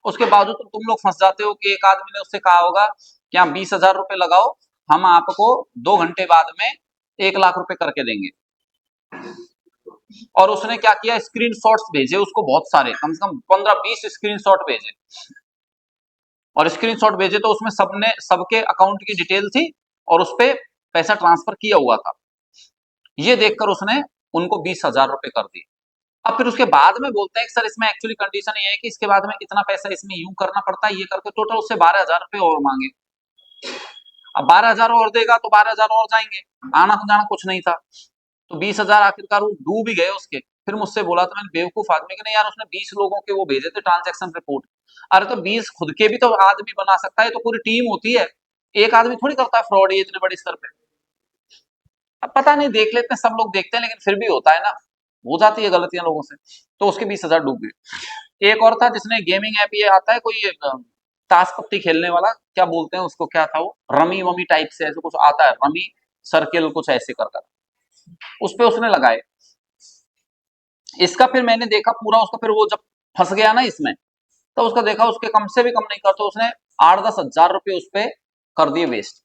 S1: उसके बावजूद तो तुम लोग फंस जाते हो कि एक आदमी ने उससे कहा होगा कि आप 20,000 रुपए लगाओ, हम आपको 2 घंटे बाद में 1 लाख रुपए करके देंगे। और उसने क्या किया, स्क्रीनशॉट्स भेजे उसको बहुत सारे, कम से कम 15-20 स्क्रीनशॉट भेजे। और स्क्रीनशॉट भेजे तो उसमें सबने, सबके अकाउंट की डिटेल थी, और उस पे पैसा ट्रांसफर किया हुआ था। ये देखकर उसने उनको 20,000 रुपए कर दिए। अब फिर उसके बाद में बोलते हैं कि सर इसमें एक्चुअली कंडीशन ये है कि इसके बाद में इतना पैसा इसमें यूं करना पड़ता है, ये करके टोटल उससे 12,000 रुपए और मांगे। अब 12,000 और देगा तो 12,000 और जाएंगे, आना तो जाना कुछ नहीं था। तो 20,000 आखिरकार वो डूब ही गए उसके। फिर मुझसे बोला था, मैंने बेवकूफ आदमी कि नहीं यार, उसने 20 लोगों के वो भेजे थे ट्रांजैक्शन रिपोर्ट। अरे तो 20 खुद के भी तो आदमी बना सकता है, तो पूरी टीम होती है, एक आदमी थोड़ी करता है फ्रॉड ये इतने बड़े स्तर पे। अब पता नहीं, देख लेते हैं, सब लोग देखते हैं, लेकिन फिर भी होता है ना, हो जाती है गलतियां लोगों से। तो उसके 20,000 डूब गए। एक और था जिसने गेमिंग ऐप, ये आता है कोई ताश पत्ती खेलने वाला, क्या बोलते हैं उसको, क्या था वो, रमी वमी टाइप से ऐसे कुछ आता है, रमी सर्किल कुछ ऐसे कर कर, उस पे उसने लगाए। इसका फिर मैंने देखा पूरा उसका, फिर वो जब फंस गया ना इसमें, तो उसका देखा उसके कम से भी कम नहीं कर, तो उसने 8-10 हजार रुपए उस पे कर दिए वेस्ट।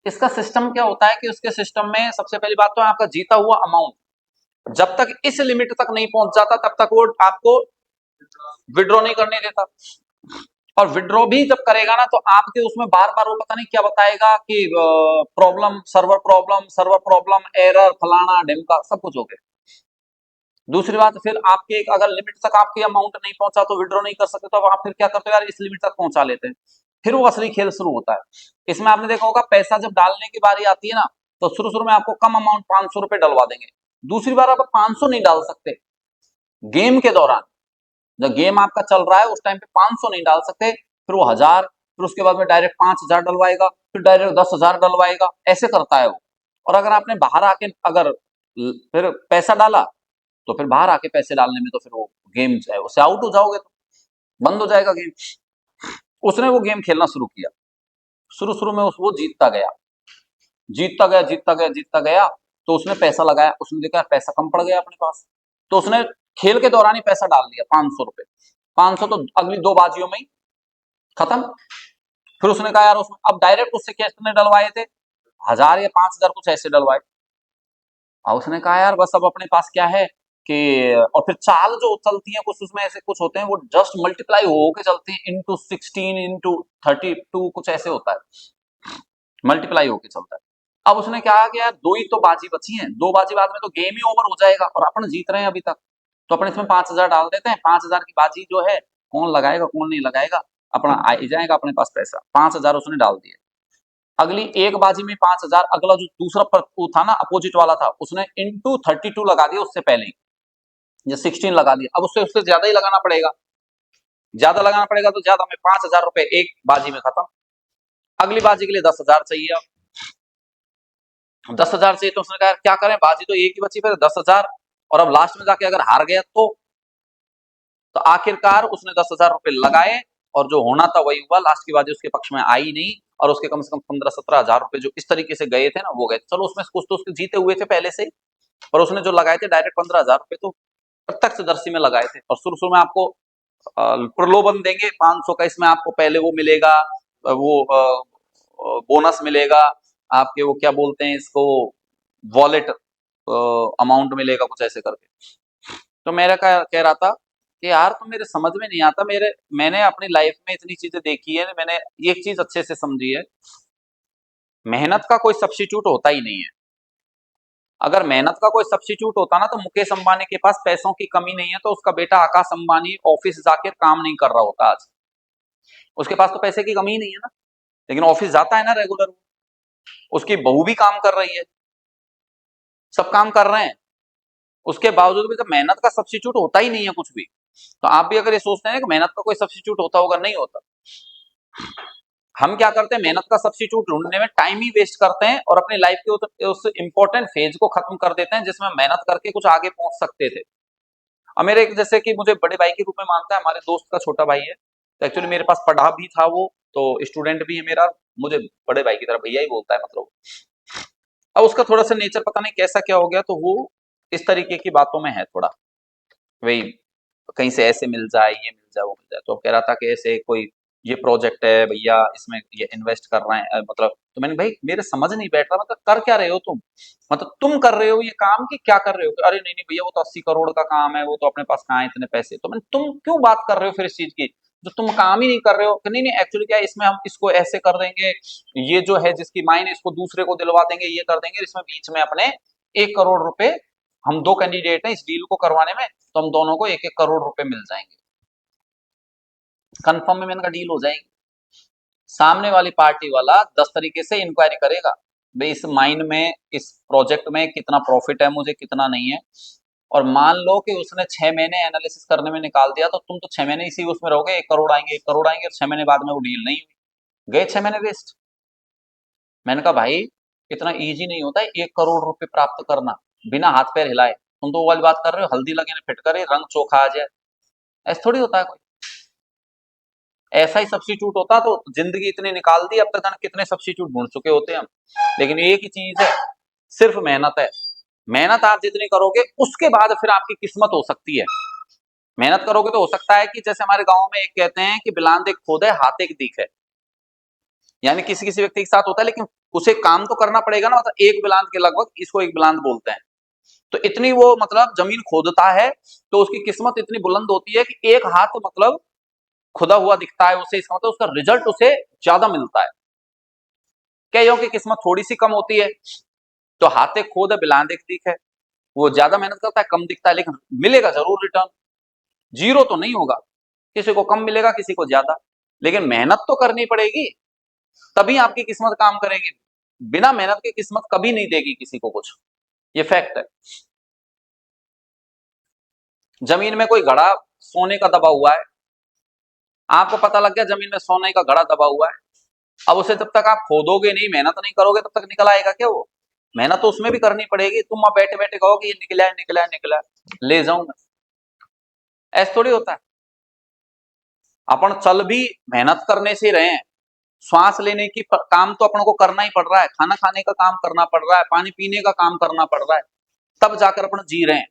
S1: इसका सिस्टम क्या होता है कि उसके सिस्टम में सबसे पहली बात तो आपका जीता हुआ अमाउंट जब तक इस लिमिट तक नहीं पहुंच जाता, तब तक वो आपको विड्रॉ नहीं करने देता। और विड्रॉ भी जब करेगा ना तो आपके उसमें बार बार वो पता नहीं क्या बताएगा कि सर्वर प्रॉब्लम एरर फलाना ढिमका सब कुछ हो गया। दूसरी बात, फिर आपके एक अगर लिमिट तक आपकी अमाउंट नहीं पहुंचा तो विड्रॉ नहीं कर सकते, तो अब आप फिर क्या करते हो यार, इस लिमिट तक पहुंचा लेते हैं। फिर वो असली खेल शुरू होता है। इसमें आपने देखा होगा पैसा जब डालने की बारी आती है ना, तो शुरू शुरू में आपको कम अमाउंट 500 रुपए डलवा देंगे। दूसरी बार आप 500 नहीं डाल सकते गेम के दौरान, जब गेम आपका चल रहा है उस टाइम पे 500 नहीं डाल सकते, फिर वो 1000, फिर उसके बाद में डायरेक्ट 5000 डलवाएगा, फिर डायरेक्ट 10,000 डलवाएगा, ऐसे करता है वो। और अगर आपने बाहर आके अगर फिर पैसा डाला, तो फिर बाहर आके पैसे डालने में तो फिर वो गेम जो है उससे आउट हो जाओगे, तो बंद हो जाएगा गेम। उसने वो गेम खेलना शुरू किया, शुरू शुरू में वो जीतता गया, जीतता गया, जीतता गया, जीतता गया। तो उसने पैसा लगाया, उसने देखा पैसा कम पड़ गया अपने पास, तो उसने खेल के दौरान ही पैसा डाल दिया 500 रुपए। 500 तो अगली 2 बाजियों में ही खत्म। फिर उसने कहा यार, उसमें अब डायरेक्ट उससे कितने डलवाए थे, 1000 या 5000 कुछ ऐसे डलवाए। और उसने कहा यार बस अब अपने पास क्या है कि, और फिर चाल जो चलती है कुछ उसमें ऐसे कुछ होते हैं, वो जस्ट मल्टीप्लाई हो के चलते हैं, इंटू 16 इंटू 32 कुछ ऐसे होता है, मल्टीप्लाई होके चलता है। अब उसने कहा कि यार 2 ही तो बाजी बची हैं, 2 बाजी बाद में तो गेम ही ओवर हो जाएगा और अपन जीत रहे हैं अभी तक, तो अपन इसमें 5000 डाल देते हैं। 5000 की बाजी जो है कौन लगाएगा कौन नहीं लगाएगा, अपना आ ही जाएगा अपने पास पैसा। 5000 उसने डाल दिए। अगली एक बाजी में 5000, अगला जो दूसरा वो था ना अपोजिट वाला था, उसने इंटू 32 लगा दिया उससे पहले ही, या 16 लगा दिया। अब उससे उससे ज्यादा ही लगाना पड़ेगा, ज्यादा लगाना पड़ेगा तो ज्यादा में 5000 रुपए एक बाजी में खत्म। अगली बाजी के लिए 10,000 चाहिए। अब 10,000 चाहिए तो उसने कहा क्या करें, बाजी तो एक ही बची, फिर 10,000, और अब लास्ट में जाके अगर हार गया तो आखिरकार उसने 10,000 रुपए लगाए, और जो होना था वही हुआ, लास्ट की बाजी उसके पक्ष में आई नहीं, और उसके कम से कम 15-17 हजार रुपए जो इस तरीके से गए थे ना वो गए। चलो उसमें कुछ तो उसके जीते हुए थे पहले से ही, पर उसने जो लगाए थे डायरेक्ट 15,000 रुपए तो प्रत्यक्षदर्शी में लगाए थे। और शुरू शुरू में आपको प्रलोभन देंगे 500 का, इसमें आपको पहले वो मिलेगा, वो बोनस मिलेगा, आपके वो क्या बोलते हैं इसको, वॉलेट अमाउंट मिलेगा, कुछ ऐसे करके। तो मेरा कह रहा था कि यार तुम मेरे समझ में नहीं आता, मैंने अपनी लाइफ में इतनी चीजें देखी है, मैंने एक चीज अच्छे से समझी है, मेहनत का कोई सब्स्टिट्यूट होता ही नहीं है। अगर मेहनत का कोई सब्स्टिट्यूट होता ना, तो मुकेश अंबानी के पास पैसों की कमी नहीं है, तो उसका बेटा आकाश अंबानी ऑफिस जाके काम नहीं कर रहा होता आज। उसके पास तो पैसे की कमी ही नहीं है ना, लेकिन ऑफिस जाता है ना रेगुलर। उसकी बहू भी काम कर रही है, सब काम कर रहे हैं, उसके बावजूद भी जब मेहनत का सब्स्टिट्यूट होता ही नहीं है कुछ भी, तो आप भी अगर ये सोचते हैं कि मेहनत का कोई सब्स्टिट्यूट होता होगा, नहीं होता। हम क्या करते हैं, मेहनत का सब्स्टिट्यूट ढूंढने में टाइम ही वेस्ट करते हैं, और अपनी लाइफ के उस इंपॉर्टेंट फेज को खत्म कर देते हैं जिसमें मेहनत करके कुछ आगे पहुंच सकते थे। अब मेरे एक जैसे कि मुझे बड़े भाई के रूप में मानता है, हमारे दोस्त का छोटा भाई है, तो एक्चुअली मेरे पास पढ़ा भी था वो, तो स्टूडेंट भी है मेरा, मुझे बड़े भाई की तरह भैया ही बोलता है मतलब। अब उसका थोड़ा सा नेचर पता नहीं कैसा क्या हो गया, तो वो इस तरीके की बातों में है थोड़ा, वही कहीं से ऐसे मिल जाए, ये मिल जाए, वो मिल जाए। तो कह रहा था कि ऐसे कोई ये प्रोजेक्ट है भैया, इसमें ये इन्वेस्ट कर रहे हैं, मतलब। तो मैंने भाई मेरे समझ नहीं बैठ रहा, मतलब कर क्या रहे हो तुम, मतलब तुम कर रहे हो ये काम कि क्या कर रहे हो। अरे नहीं नहीं भैया, वो तो 80 करोड़ का काम है, वो तो अपने पास कहाँ है इतने पैसे। तो मैंने, तुम क्यों बात कर रहे हो फिर इस चीज की, जो तुम काम ही नहीं कर रहे हो। कि नहीं नहीं, एक्चुअली क्या है, इसमें हम इसको ऐसे कर देंगे, ये जो है जिसकी माइन इसको दूसरे को दिलवा देंगे, ये कर देंगे, इसमें बीच में अपने 1 करोड़ रुपए, हम 2 कैंडिडेट हैं इस डील को करवाने में, तो हम दोनों को 1-1 करोड़ रुपए मिल जाएंगे, कंफर्म में मैंने कहा डील हो जाएगी। सामने वाली पार्टी वाला 10 तरीके से इंक्वायरी करेगा, भाई इस माइन में, इस प्रोजेक्ट में कितना प्रॉफिट है मुझे, कितना नहीं है। और मान लो कि उसने 6 महीने एनालिसिस करने में निकाल दिया, तो तुम तो 6 महीने इसी उसमें रहोगे, 1 करोड़ आएंगे 1 करोड़ आएंगे, और 6 महीने बाद में वो डील नहीं हुई, गए 6 महीने वेस्ट। मैंने कहा भाई इतना इजी नहीं होता है 1 करोड़ रुपए प्राप्त करना बिना हाथ पैर हिलाए। तुम तो वो वाली बात कर रहे हो, हल्दी लगे फिट करे रंग चोखा आ जाए, ऐसा थोड़ी होता है कोई। ऐसा ही सब्स्टिट्यूट होता तो जिंदगी इतनी निकाल दी, अब तक जाने कितने सब्स्टिट्यूट ढूंढ चुके होते हम। लेकिन एक ही चीज है, सिर्फ मेहनत है। मेहनत आप जितनी करोगे उसके बाद फिर आपकी किस्मत हो सकती है। मेहनत करोगे तो हो सकता है कि जैसे हमारे गांव में एक कहते हैं कि बिलांद एक खुद है हाथ एक दीख है, यानी किसी किसी व्यक्ति के साथ होता है, लेकिन उसे काम तो करना पड़ेगा ना, मतलब एक बिलांद के लगभग इसको एक बिलांद बोलते हैं। तो इतनी वो मतलब जमीन खोदता है, तो उसकी किस्मत इतनी बुलंद होती है कि एक हाथ मतलब खुदा हुआ दिखता है उसे, इसका मतलब उसका रिजल्ट उसे ज्यादा मिलता है। कईयों की किस्मत थोड़ी सी कम होती है, तो हाथे खोद बिलांदे दिख है, वो ज्यादा मेहनत करता है कम दिखता है, लेकिन मिलेगा जरूर रिटर्न, जीरो तो नहीं होगा, किसी को कम मिलेगा किसी को ज्यादा, लेकिन मेहनत तो करनी पड़ेगी, तभी आपकी किस्मत काम करेगी। बिना मेहनत के किस्मत कभी नहीं देगी किसी को कुछ, ये फैक्ट है। जमीन में कोई घड़ा सोने का दबा हुआ है, आपको पता लग गया जमीन में सोने का घड़ा दबा हुआ है, अब उसे जब तक आप खोदोगे नहीं, मेहनत नहीं करोगे, तब तक निकल आएगा क्या वो? मेहनत तो उसमें भी करनी पड़ेगी। तुम वहां बैठे बैठे कहोगे ये निकला है निकला है निकला है, ले जाऊं मैं, ऐसा थोड़ी होता है। अपन चल भी मेहनत करने से रहे हैं, श्वास लेने की काम तो अपन को करना ही पड़ रहा है, खाना खाने का काम करना पड़ रहा है, पानी पीने का काम करना पड़ रहा है, तब जाकर अपन जी रहे हैं।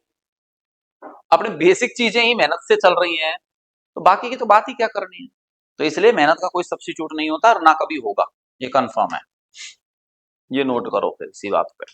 S1: अपनी बेसिक चीजें ही मेहनत से चल रही हैं, तो बाकी की तो बात ही क्या करनी है। तो इसलिए मेहनत का कोई सब्स्टिट्यूट नहीं होता और ना कभी होगा, ये कंफर्म है, ये नोट करो फिर इसी बात पे।